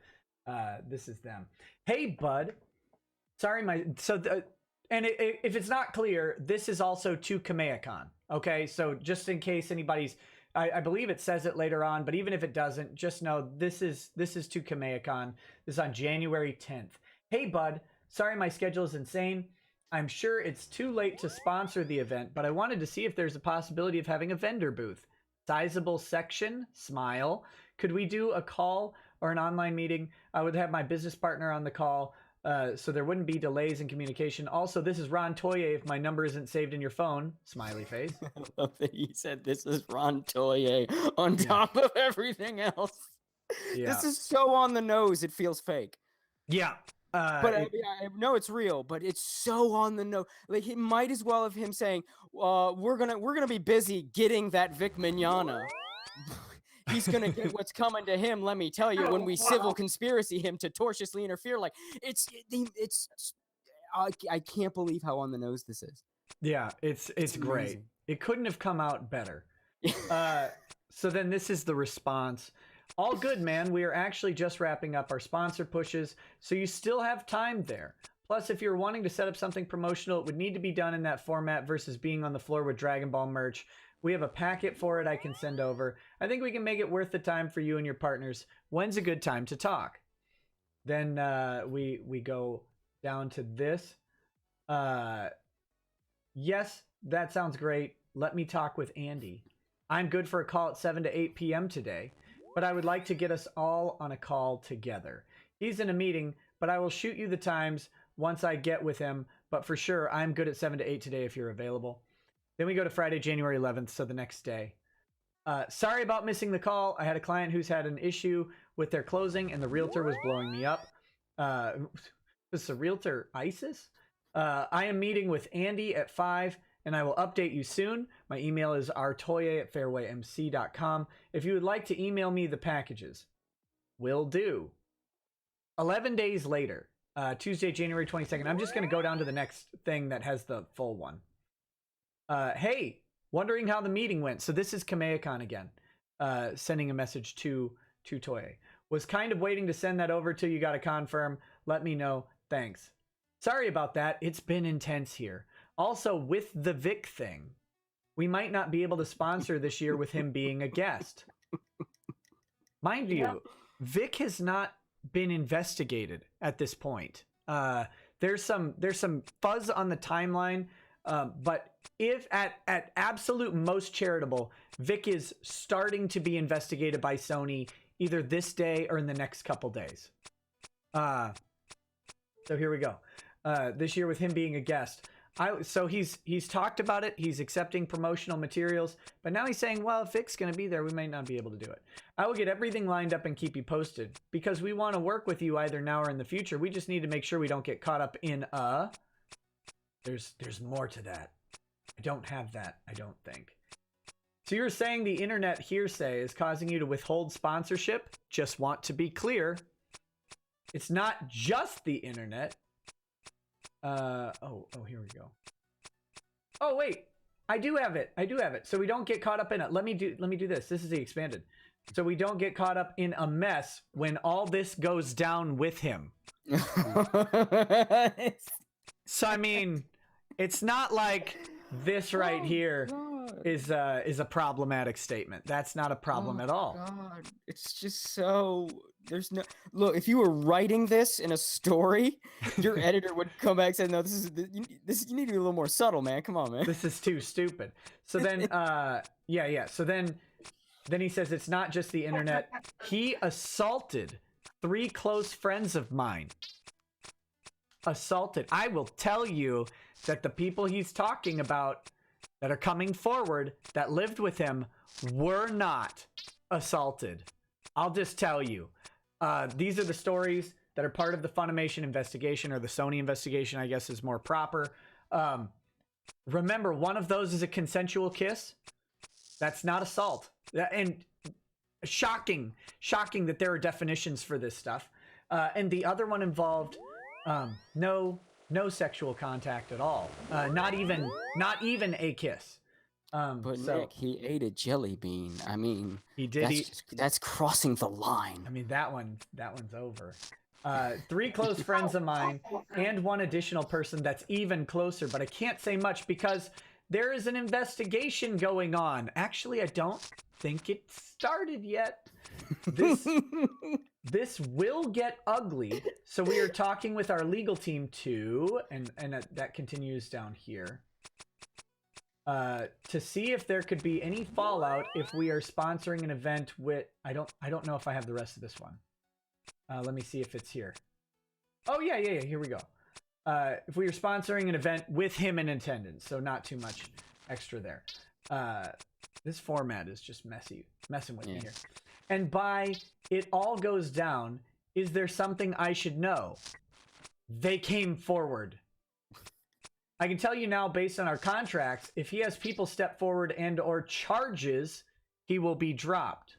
this is them. Hey bud, sorry if it's not clear, this is also to Kamehacon. Okay, so just in case anybody's, I believe it says it later on, but even if it doesn't, just know this is to Kamehacon. This is on January 10th. Hey bud, sorry my schedule is insane. I'm sure it's too late to sponsor the event, but I wanted to see if there's a possibility of having a vendor booth. Sizable section, smile. Could we do a call or an online meeting? I would have my business partner on the call, so there wouldn't be delays in communication. Also, this is Ron Toye if my number isn't saved in your phone. Smiley face. I love that he said this is Ron Toye on top of everything else. Yeah. This is so on the nose, it feels fake. Yeah. But I know it's real, but it's so on the nose. Like, he might as well have him saying, we're gonna be busy getting that Vic Mignogna. He's gonna get what's coming to him. Let me tell you, when we civil conspiracy him to tortiously interfere, like it's. I can't believe how on the nose this is. Yeah, it's great. Amazing. It couldn't have come out better. So then this is the response. All good, man. We are actually just wrapping up our sponsor pushes, so you still have time there. Plus, if you're wanting to set up something promotional, it would need to be done in that format versus being on the floor with Dragon Ball merch. We have a packet for it I can send over. I think we can make it worth the time for you and your partners. When's a good time to talk? Then we go down to this. Yes, that sounds great. Let me talk with Andy. I'm good for a call at 7 to 8 p.m. today, but I would like to get us all on a call together. He's in a meeting, but I will shoot you the times once I get with him, but for sure, I'm good at 7 to 8 today if you're available. Then we go to Friday, January 11th, so the next day. Sorry about missing the call. I had a client who's had an issue with their closing, and the realtor was blowing me up. Was the realtor ISIS? I am meeting with Andy at 5, and I will update you soon. My email is rtoye@fairwaymc.com. If you would like to email me the packages, will do. 11 days later, Tuesday, January 22nd. I'm just going to go down to the next thing that has the full one. Hey, wondering how the meeting went. So this is Kamea-con again, sending a message to Toye. Was kind of waiting to send that over till you got to confirm. Let me know. Thanks. Sorry about that. It's been intense here. Also, with the Vic thing, we might not be able to sponsor this year with him being a guest. Mind you, Vic has not been investigated at this point. There's some fuzz on the timeline, but if at absolute most charitable, Vic is starting to be investigated by Sony either this day or in the next couple days. So here we go. This year with him being a guest. So he's talked about it. He's accepting promotional materials, but now he's saying, well, if Vic's going to be there, we might not be able to do it. I will get everything lined up and keep you posted because we want to work with you either now or in the future. We just need to make sure we don't get caught up in there's more to that. I don't have that, I don't think. So you're saying the internet hearsay is causing you to withhold sponsorship? Just want to be clear. It's not just the internet. Oh, here we go. Oh, wait. I do have it. So we don't get caught up in it. Let me do this. This is the expanded. So we don't get caught up in a mess when all this goes down with him. So I mean, it's not like this right here is a problematic statement. That's not a problem at all. God. It's just so there's no look. If you were writing this in a story, your editor would come back and say, "No, this you need to be a little more subtle, man. Come on, man. This is too stupid." So then, yeah. So then he says it's not just the internet. He assaulted 3 close friends of mine. Assaulted. I will tell you that the people he's talking about that are coming forward that lived with him were not assaulted. I'll just tell you. These are the stories that are part of the Funimation investigation, or the Sony investigation, I guess is more proper. Remember, one of those is a consensual kiss. That's not assault. And shocking that there are definitions for this stuff. And the other one involved no sexual contact at all. Not even a kiss. But so, Nick, he ate a jelly bean. I mean, he did. That's crossing the line. I mean, that one's over. 3 close friends of mine and 1 additional person that's even closer, but I can't say much because there is an investigation going on. Actually, I don't think it started yet. This will get ugly. So we are talking with our legal team too, and that continues down here. To see if there could be any fallout if we are sponsoring an event with I don't know if I have the rest of this one. Let me see if it's here. Oh yeah, here we go. If we are sponsoring an event with him in attendance, so not too much extra there. This format is just messing with me here. And by it all goes down, is there something I should know? They came forward. I can tell you now, based on our contracts, if he has people step forward and or charges, he will be dropped.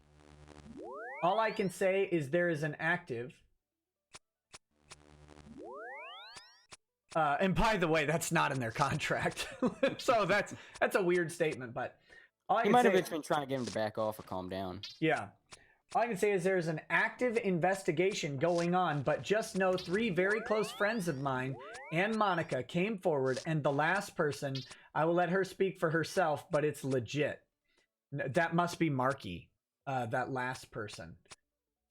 All I can say is there is an active. And by the way, that's not in their contract. So that's a weird statement, but he might have been trying to get him to back off or calm down. Yeah. All I can say is there's an active investigation going on, but just know 3 very close friends of mine and Monica came forward, and the last person, I will let her speak for herself, but it's legit. That must be Marky, that last person.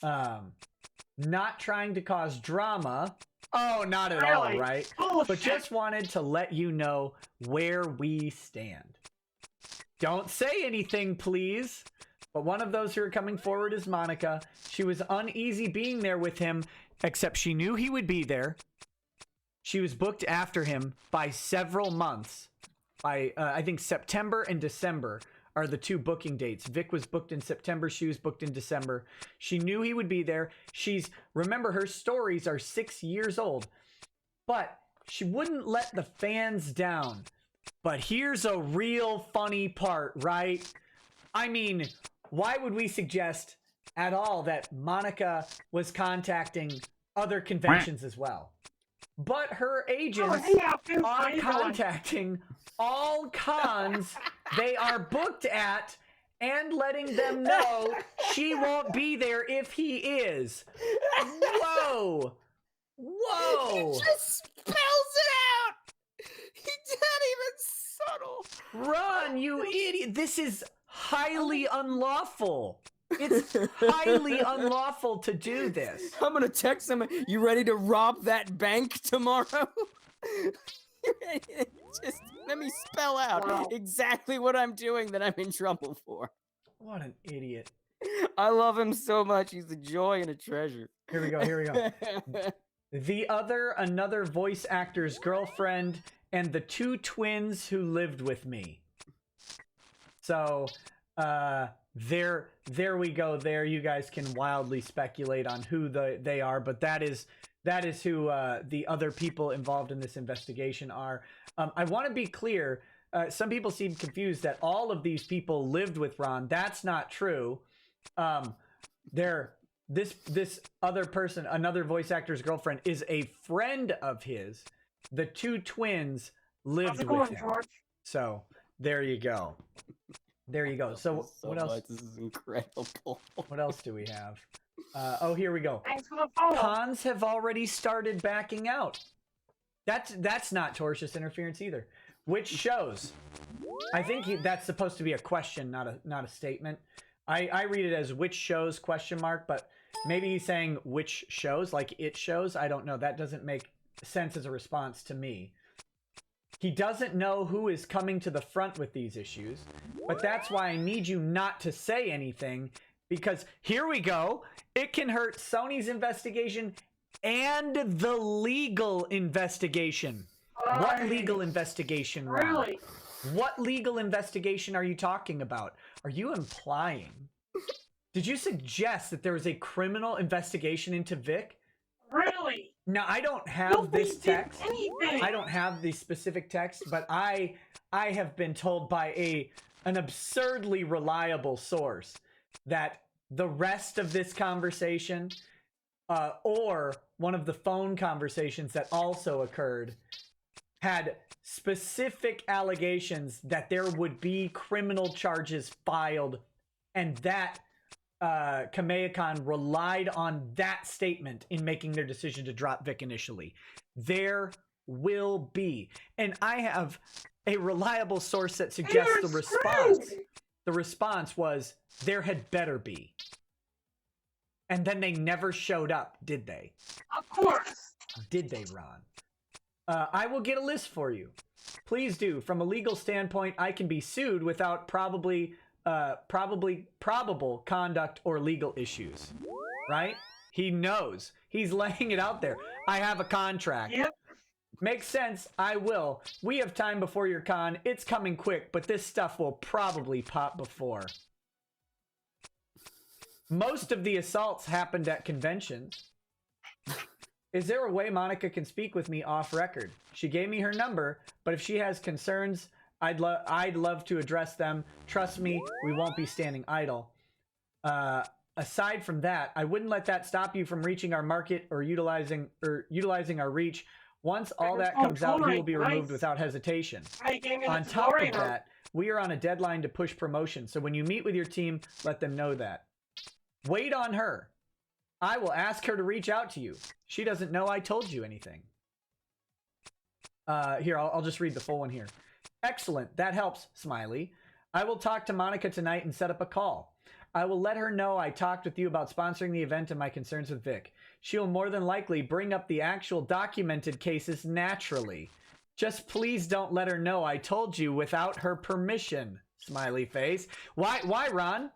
Not trying to cause drama, Oh, not at all, Really? right? Bullshit. But just wanted to let you know where we stand. Don't say anything, please. But one of those who are coming forward is Monica. She was uneasy being there with him, except she knew he would be there. She was booked after him by several months. By, I think, September and December are the two booking dates. Vic was booked in September. She was booked in December. She knew he would be there. Remember, her stories are 6 years old. But she wouldn't let the fans down. But here's a real funny part, right? I mean, why would we suggest at all that Monica was contacting other conventions as well? But her agents are contacting all cons they are booked at and letting them know she won't be there if he is. Whoa! Whoa! He just spells it out! He's not even subtle! Run, you idiot! This is highly unlawful. It's highly unlawful to do this. I'm gonna text him. You ready to rob that bank tomorrow? Just let me spell out exactly what I'm doing that I'm in trouble for. What an idiot. I love him so much. He's a joy and a treasure. Here we go, here we go. Another voice actor's girlfriend and the two twins who lived with me. So, there we go. There, you guys can wildly speculate on who they are, but that is who the other people involved in this investigation are. I want to be clear. Some people seem confused that all of these people lived with Ron. That's not true. This other person, another voice actor's girlfriend, is a friend of his. The two twins lived with him. George? So there you go. There you go. So what else? This is incredible. What else do we have? Oh, here we go. Thanks for the follow. Cons have already started backing out. That's not tortious interference either. Which shows? I think that's supposed to be a question, not a statement. I read it as which shows question mark, but maybe he's saying which shows, like it shows. I don't know. That doesn't make sense as a response to me. He doesn't know who is coming to the front with these issues, but that's why I need you not to say anything, because here we go. It can hurt Sony's investigation and the legal investigation. What legal investigation, Ron? Really? What legal investigation are you talking about? Are you implying? Did you suggest that there was a criminal investigation into Vic? Really? Now, I don't have Nobody this did text. anything. I don't have the specific text, but I have been told by an absurdly reliable source that the rest of this conversation, or one of the phone conversations that also occurred, had specific allegations that there would be criminal charges filed, and that Kamea-Con relied on that statement in making their decision to drop Vic initially. There will be. And I have a reliable source that suggests the response. The response was, there had better be. And then they never showed up, did they? Of course. Did they, Ron? I will get a list for you. Please do. From a legal standpoint, I can be sued without probable conduct or legal issues. Right? He knows. He's laying it out there. I have a contract. Yep. Makes sense. I will. We have time before your con. It's coming quick, but this stuff will probably pop before. Most of the assaults happened at conventions. Is there a way Monica can speak with me off record? She gave me her number, but if she has concerns, I'd love to address them. Trust me, we won't be standing idle. Aside from that, I wouldn't let that stop you from reaching our market or utilizing our reach. Once all that comes out, he will be removed without hesitation. On top of that, we are on a deadline to push promotion, so when you meet with your team, let them know that. Wait on her. I will ask her to reach out to you. She doesn't know I told you anything. Here, I'll just read the full one here. Excellent. That helps, Smiley. I will talk to Monica tonight and set up a call. I will let her know I talked with you about sponsoring the event and my concerns with Vic. she will more than likely bring up the actual documented cases naturally. Just please don't let her know I told you without her permission. Smiley face. Why, Ron?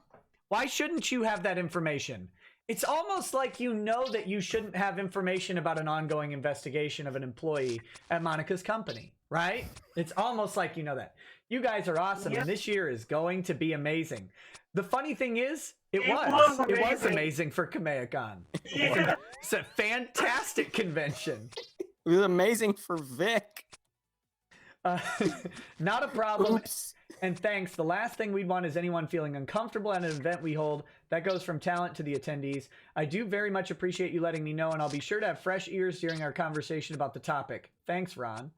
Why shouldn't you have that information? It's almost like you know that you shouldn't have information about an ongoing investigation of an employee at Monica's company, right? It's almost like you know that. You guys are awesome, and this year is going to be amazing. The funny thing is, it was amazing for KamehaCon. Yeah. It's a fantastic convention. It was amazing for Vic. Not a problem. Oops. And thanks. The last thing we'd want is anyone feeling uncomfortable at an event we hold. That goes from talent to the attendees. I do very much appreciate you letting me know, and I'll be sure to have fresh ears during our conversation about the topic. Thanks, Ron.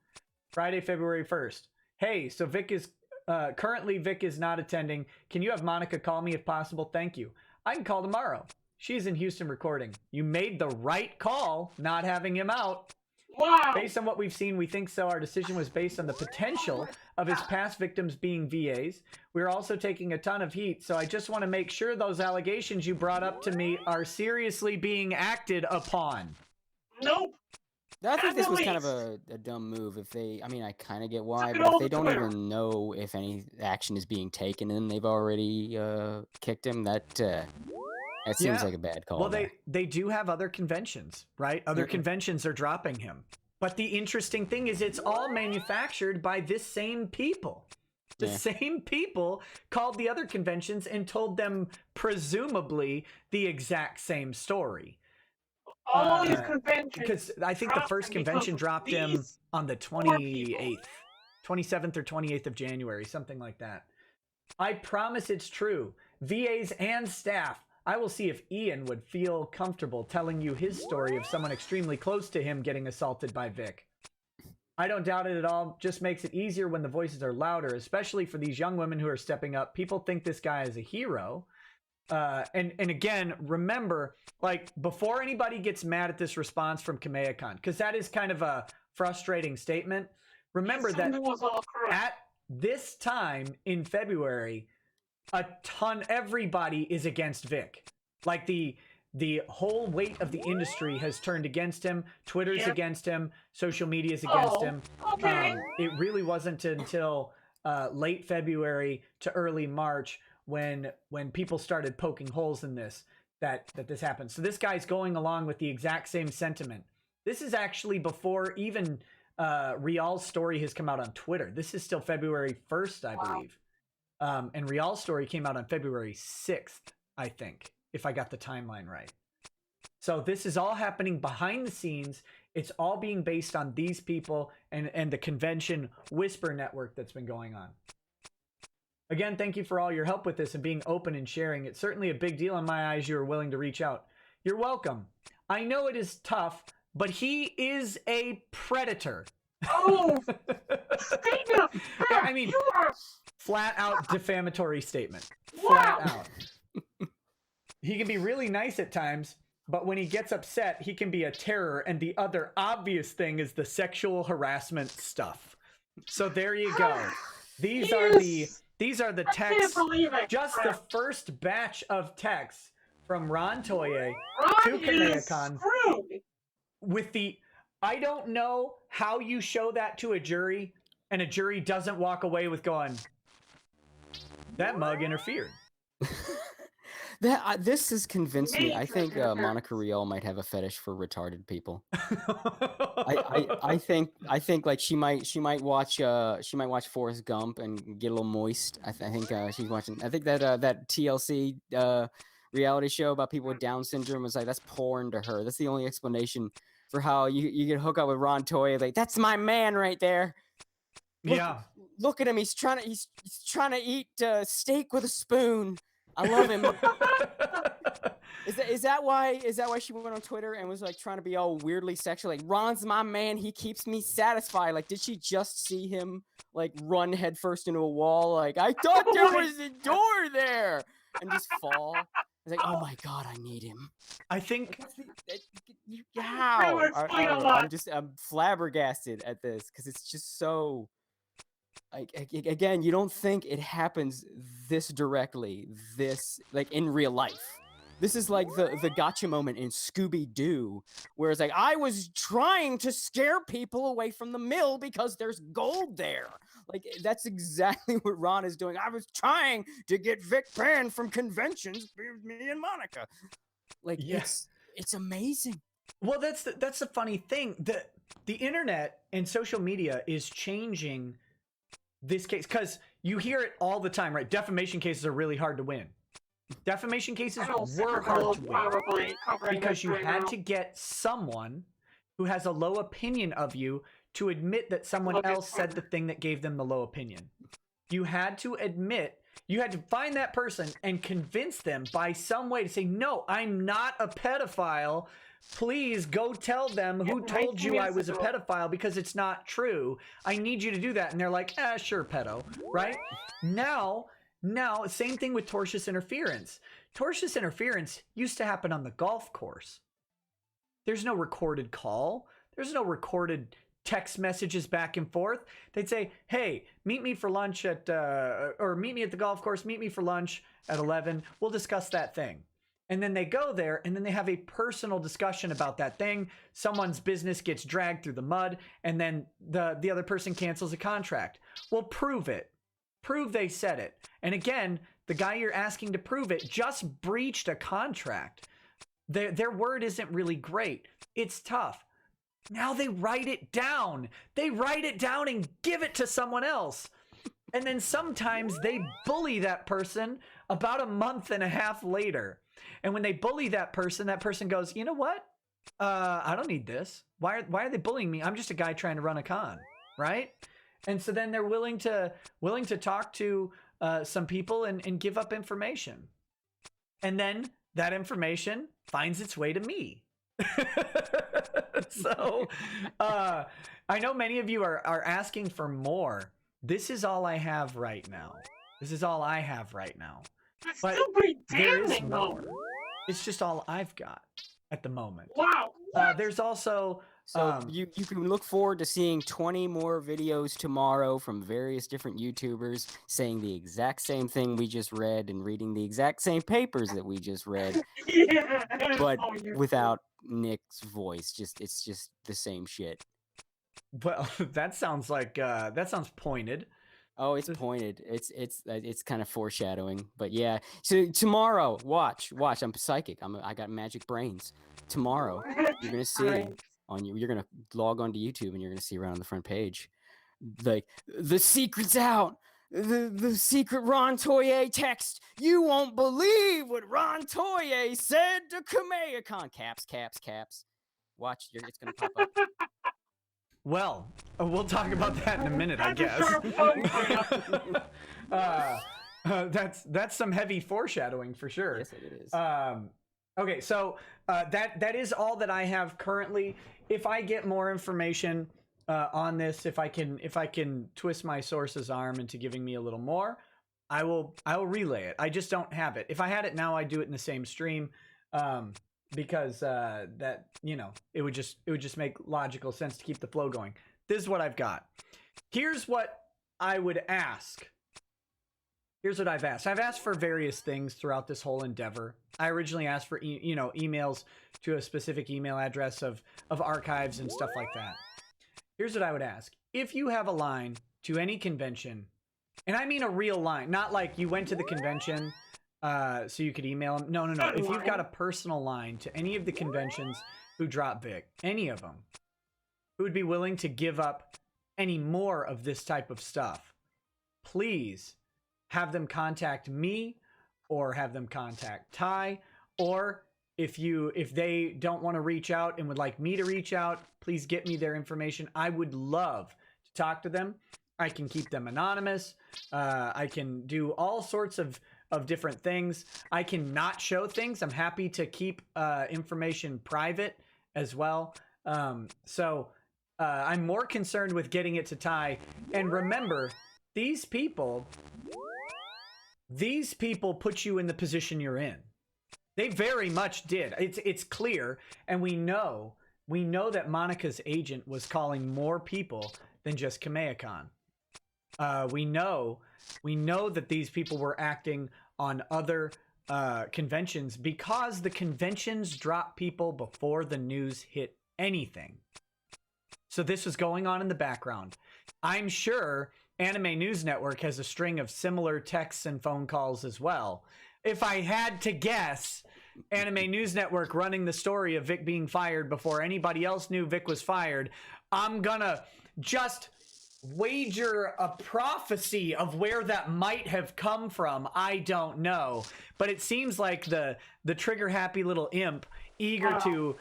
Friday, February 1st. Hey, so Vic is currently Vic is not attending. Can you have Monica call me if possible? Thank you. I can call tomorrow. She's in Houston recording. You made the right call not having him out. Wow. Based on what we've seen, we think so. Our decision was based on the potential of his past victims being VAs. We're also taking a ton of heat, so I just want to make sure those allegations you brought up to me are seriously being acted upon. Nope. I think this was kind of a dumb move. If they, I mean, I kind of get why, but if they don't even know if any action is being taken and they've already kicked him, that seems like a bad call. Well, they do have other conventions, right? Other conventions are dropping him. But the interesting thing is it's all manufactured by this same people. The same people called the other conventions and told them presumably the exact same story. All these conventions. Because I think the first convention dropped him on the 28th, 27th or 28th of January, something like that. I promise it's true. VAs and staff. I will see if Ian would feel comfortable telling you his story of someone extremely close to him getting assaulted by Vic. I don't doubt it at all. Just makes it easier when the voices are louder, especially for these young women who are stepping up. People think this guy is a hero. And again, remember, like, before anybody gets mad at this response from KamehaCon, because that is kind of a frustrating statement, remember that at this time in February, everybody is against Vic. Like, the whole weight of the industry has turned against him. Twitter's against him. Social media's against him. Okay. It really wasn't until late February to early March when people started poking holes in this that this happened. So this guy's going along with the exact same sentiment. This is actually before even Rial's story has come out on Twitter. This is still February 1st, I believe. And Rial's story came out on February 6th, I think, if I got the timeline right. So this is all happening behind the scenes. It's all being based on these people and the convention whisper network that's been going on. Again, thank you for all your help with this and being open and sharing. It's certainly a big deal in my eyes you are willing to reach out. You're welcome. I know it is tough, but he is a predator. Oh, I mean, flat out defamatory statement. Wow. Flat out. He can be really nice at times, but when he gets upset, he can be a terror. And the other obvious thing is the sexual harassment stuff. So there you go. These are the texts. Just the first batch of texts from Ron Toye to KamehaCon with the. I don't know how you show that to a jury and a jury doesn't walk away with going, that mug interfered. This has convinced me. I think Monica Rial might have a fetish for retarded people. I think like she might watch Forrest Gump and get a little moist. I think she's watching. I think that TLC reality show about people with Down syndrome was like, that's porn to her. That's the only explanation for how you can hook up with Ron Toye. Like, that's my man right there. Look at him. He's trying to eat steak with a spoon. I love him. Is that why she went on Twitter and was like trying to be all weirdly sexual? Like, Ron's my man. He keeps me satisfied. Like, did she just see him like run headfirst into a wall? Like, I thought there was a door there, and just fall. It's like, oh my god, I need him. I think. How? I'm flabbergasted at this because it's just so. Again, you don't think it happens this directly, this like in real life. This is like the gotcha moment in Scooby-Doo, where it's like, I was trying to scare people away from the mill because there's gold there. Like, that's exactly what Ron is doing. I was trying to get Vic banned from conventions, me and Monica. Like, it's amazing. Well, that's the funny thing. The internet and social media is changing this case, because you hear it all the time, right? Defamation cases are really hard to win. Defamation cases were hard to win because you had to get someone who has a low opinion of you to admit that someone else said the thing that gave them the low opinion. You had to admit, you had to find that person and convince them by some way to say, no, I'm not a pedophile. Please go tell them who told you I was a pedophile, because it's not true. I need you to do that. And they're like, sure, pedo, right? Now, same thing with tortious interference. Tortious interference used to happen on the golf course. There's no recorded call. There's no recorded text messages back and forth. They'd say, hey, meet me for lunch at, or meet me at the golf course, meet me for lunch at 11. We'll discuss that thing. And then they go there and then they have a personal discussion about that thing. Someone's business gets dragged through the mud, and then the other person cancels a contract. Well, prove it. Prove they said it. And again, the guy you're asking to prove it just breached a contract. Their word isn't really great. It's tough. Now they write it down. They write it down and give it to someone else. And then sometimes they bully that person about a month and a half later. And when they bully that person goes, you know what? I don't need this. Why are they bullying me? I'm just a guy trying to run a con, right? And so then they're willing to talk to some people and give up information. And then that information finds its way to me. So I know many of you are asking for more. This is all I have right now. It's But still pretty there is damning, though. more. It's just all I've got at the moment. Wow. There's also... So you can look forward to seeing 20 more videos tomorrow from various different YouTubers saying the exact same thing we just read and reading the exact same papers that we just read, Yeah. but without Nick's voice. It's just the same shit. Well, that sounds pointed. Oh, it's pointed. It's kind of foreshadowing, but yeah. So tomorrow, watch. I'm psychic. I got magic brains. Tomorrow, you're gonna see you're gonna log onto YouTube and you're gonna see right on the front page, like, the secret's out. The secret Ron Toye text. You won't believe what Ron Toye said to Kamehacon. Caps. Watch, it's gonna pop up. Well, we'll talk about that in a minute, I guess. That's some heavy foreshadowing for sure. Yes, it is. Okay, so that is all that I have currently. If I get more information on this, if I can twist my source's arm into giving me a little more, I will relay it. I just don't have it. If I had it now, I'd do it in the same stream. Because that, it would just make logical sense to keep the flow going. This is what I've got. Here's what I would ask. Here's what I've asked. I've asked for various things throughout this whole endeavor. I originally asked for emails to a specific email address of archives and stuff like that. Here's what I would ask. If you have a line to any convention, and I mean a real line, not like you went to the convention so you could email them. No. If you've got a personal line to any of the conventions who drop Vic, any of them, who would be willing to give up any more of this type of stuff, please have them contact me or have them contact Ty. Or if they don't want to reach out and would like me to reach out, please get me their information. I would love to talk to them. I can keep them anonymous. I can do all sorts of different things. I can not show things. I'm happy to keep information private as well. So I'm more concerned with getting it to Ty. And remember, these people put you in the position you're in. They very much did. It's clear, and we know that Monica's agent was calling more people than just Kamehacon. We know that these people were acting on other conventions because the conventions drop people before the news hit anything. So this was going on in the background. I'm sure Anime News Network has a string of similar texts and phone calls as well. If I had to guess, Anime News Network running the story of Vic being fired before anybody else knew Vic was fired, I'm gonna just wager a prophecy of where that might have come from. I don't know, but it seems like the trigger happy little imp, eager to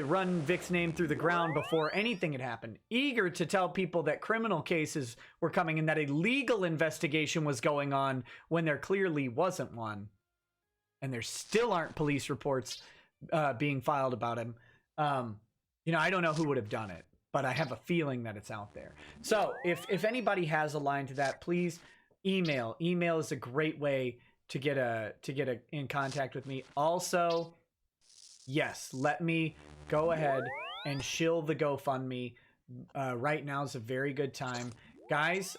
run Vic's name through the ground before anything had happened, eager to tell people that criminal cases were coming and that a legal investigation was going on when there clearly wasn't one, and there still aren't police reports being filed about him. I don't know who would have done it, but I have a feeling that it's out there. So if anybody has a line to that, please email. Email is a great way to get in contact with me. Also, yes, let me go ahead and shill the GoFundMe. Right now is a very good time, guys.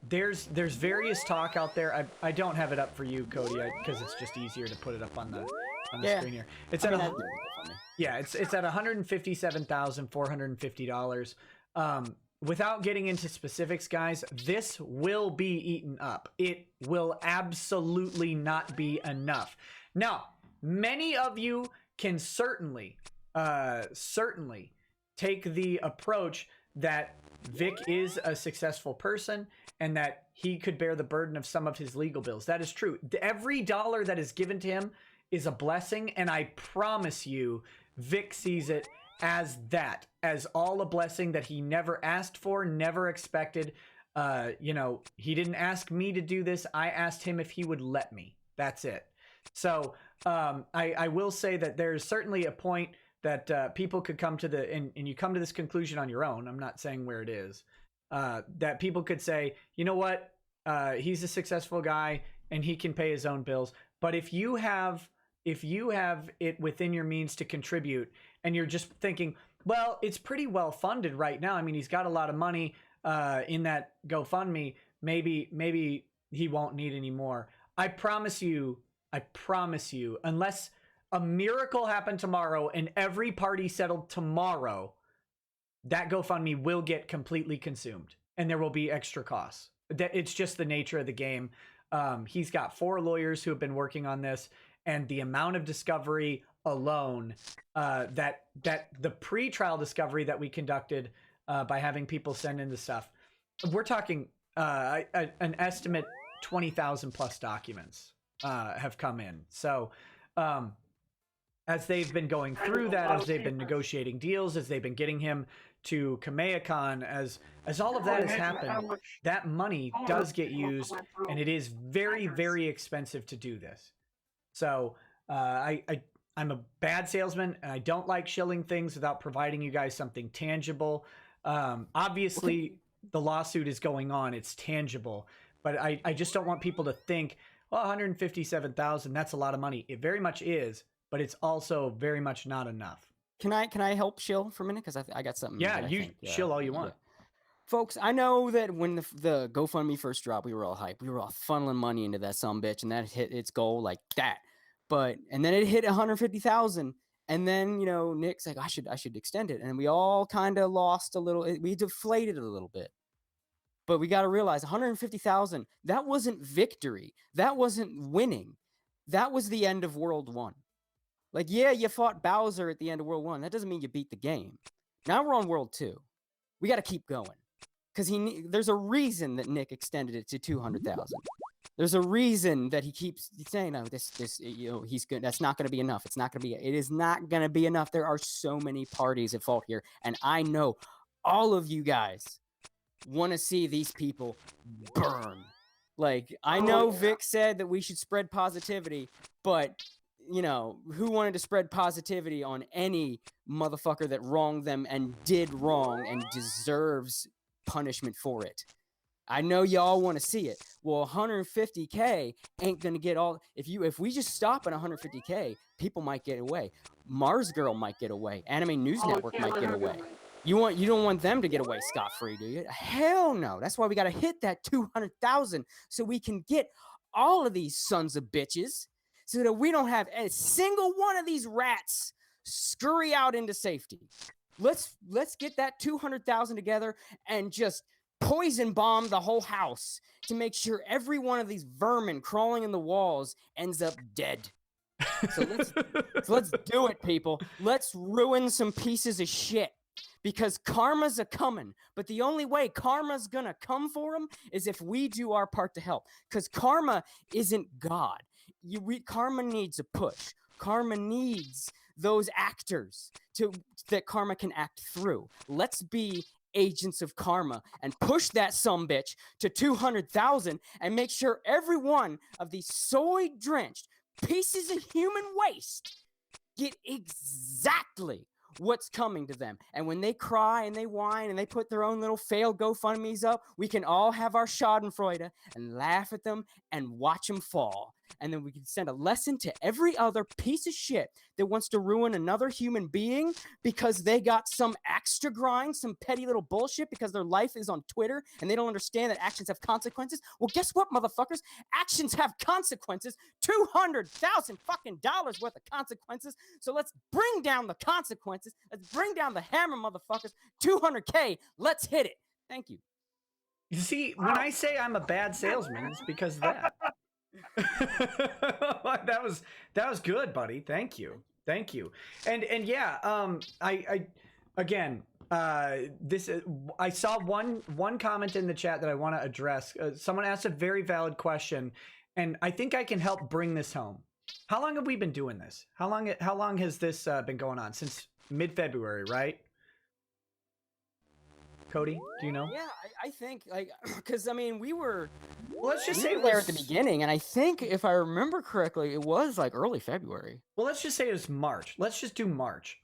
There's various talk out there. I don't have it up for you, Cody, because it's just easier to put it up on the screen here. It's at it's at $157,450. Without getting into specifics, guys, this will be eaten up. It will absolutely not be enough. Now, many of you can certainly take the approach that Vic is a successful person and that he could bear the burden of some of his legal bills. That is true. Every dollar that is given to him is a blessing, and I promise you, Vic sees it as that, as all a blessing that he never asked for, never expected. He didn't ask me to do this. I asked him if he would let me. That's it. So I will say that there's certainly a point that people could come to and you come to this conclusion on your own. I'm not saying where it is. That people could say, you know what? He's a successful guy and he can pay his own bills. But if you have it within your means to contribute and you're just thinking, well, it's pretty well funded right now. I mean, he's got a lot of money in that GoFundMe. Maybe he won't need any more. I promise you, unless a miracle happened tomorrow and every party settled tomorrow, that GoFundMe will get completely consumed and there will be extra costs. It's just the nature of the game. He's got 4 lawyers who have been working on this, and the amount of discovery alone, that the pre-trial discovery that we conducted by having people send in the stuff, we're talking an estimate 20,000 plus documents have come in. So as they've been going through that, as they've been negotiating deals, as they've been getting him to Kamehacon, as all of that has happened, that money does get used, and it is very, very expensive to do this. So I'm a bad salesman, and I don't like shilling things without providing you guys something tangible. Obviously, the lawsuit is going on; it's tangible, but I just don't want people to think, well, 157,000, that's a lot of money. It very much is, but it's also very much not enough. Can I help shill for a minute? Because I got something. Yeah, shill all you want. Yeah. Folks, I know that when the GoFundMe first dropped, we were all hyped. We were all funneling money into that sumbitch, and that hit its goal like that. And then it hit 150,000, and then Nick's like, I should extend it, and we all kind of lost a little. We deflated a little bit. But we got to realize 150,000, that wasn't victory. That wasn't winning. That was the end of World 1. Like, yeah, you fought Bowser at the end of World 1. That doesn't mean you beat the game. Now we're on World 2. We got to keep going. Because there's a reason that Nick extended it to 200,000. There's a reason that he keeps saying, "No, he's good. That's not going to be enough. It is not going to be enough." There are so many parties at fault here, and I know all of you guys want to see these people burn. Like, I know Vic said that we should spread positivity, but who wanted to spread positivity on any motherfucker that wronged them and did wrong and deserves punishment for it? I know y'all want to see it. Well, 150K ain't gonna get all. If we just stop at 150K, people might get away. Mars Girl might get away. Anime News Network might get away. You don't want them to get away scot-free, do you? Hell no. That's why we gotta hit that 200,000 so we can get all of these sons of bitches so that we don't have a single one of these rats scurry out into safety. Let's get that 200,000 together and just poison bomb the whole house to make sure every one of these vermin crawling in the walls ends up dead. So let's do it, people. Let's ruin some pieces of shit. Because karma's a coming, but the only way karma's gonna come for them is if we do our part to help. Because karma isn't God. Karma needs a push. Karma needs those actors that karma can act through. Let's be agents of karma and push that sumbitch to 200,000 and make sure every one of these soy-drenched pieces of human waste get exactly what's coming to them. And when they cry and they whine and they put their own little failed GoFundMes up, we can all have our schadenfreude and laugh at them and watch them fall. And then we can send a lesson to every other piece of shit that wants to ruin another human being because they got some extra grind, some petty little bullshit because their life is on Twitter and they don't understand that actions have consequences. Well, guess what, motherfuckers? Actions have consequences. $200,000 fucking dollars worth of consequences. So let's bring down the consequences. Let's bring down the hammer, motherfuckers. 200K. Let's hit it. Thank you. You see, when I say I'm a bad salesman, it's because of that. that was good, buddy. Thank you. And yeah, I again, this I saw one comment in the chat that I want to address. Someone asked a very valid question, and I think I can help bring this home. How long have we been doing this? How long has this been going on? Since mid-February, right? Cody, do you know? Yeah, I think, like, because, I mean, we were let's just say there at the beginning, and I think, if I remember correctly, it was, like, early February. Well, let's just say it was March. Let's just do March.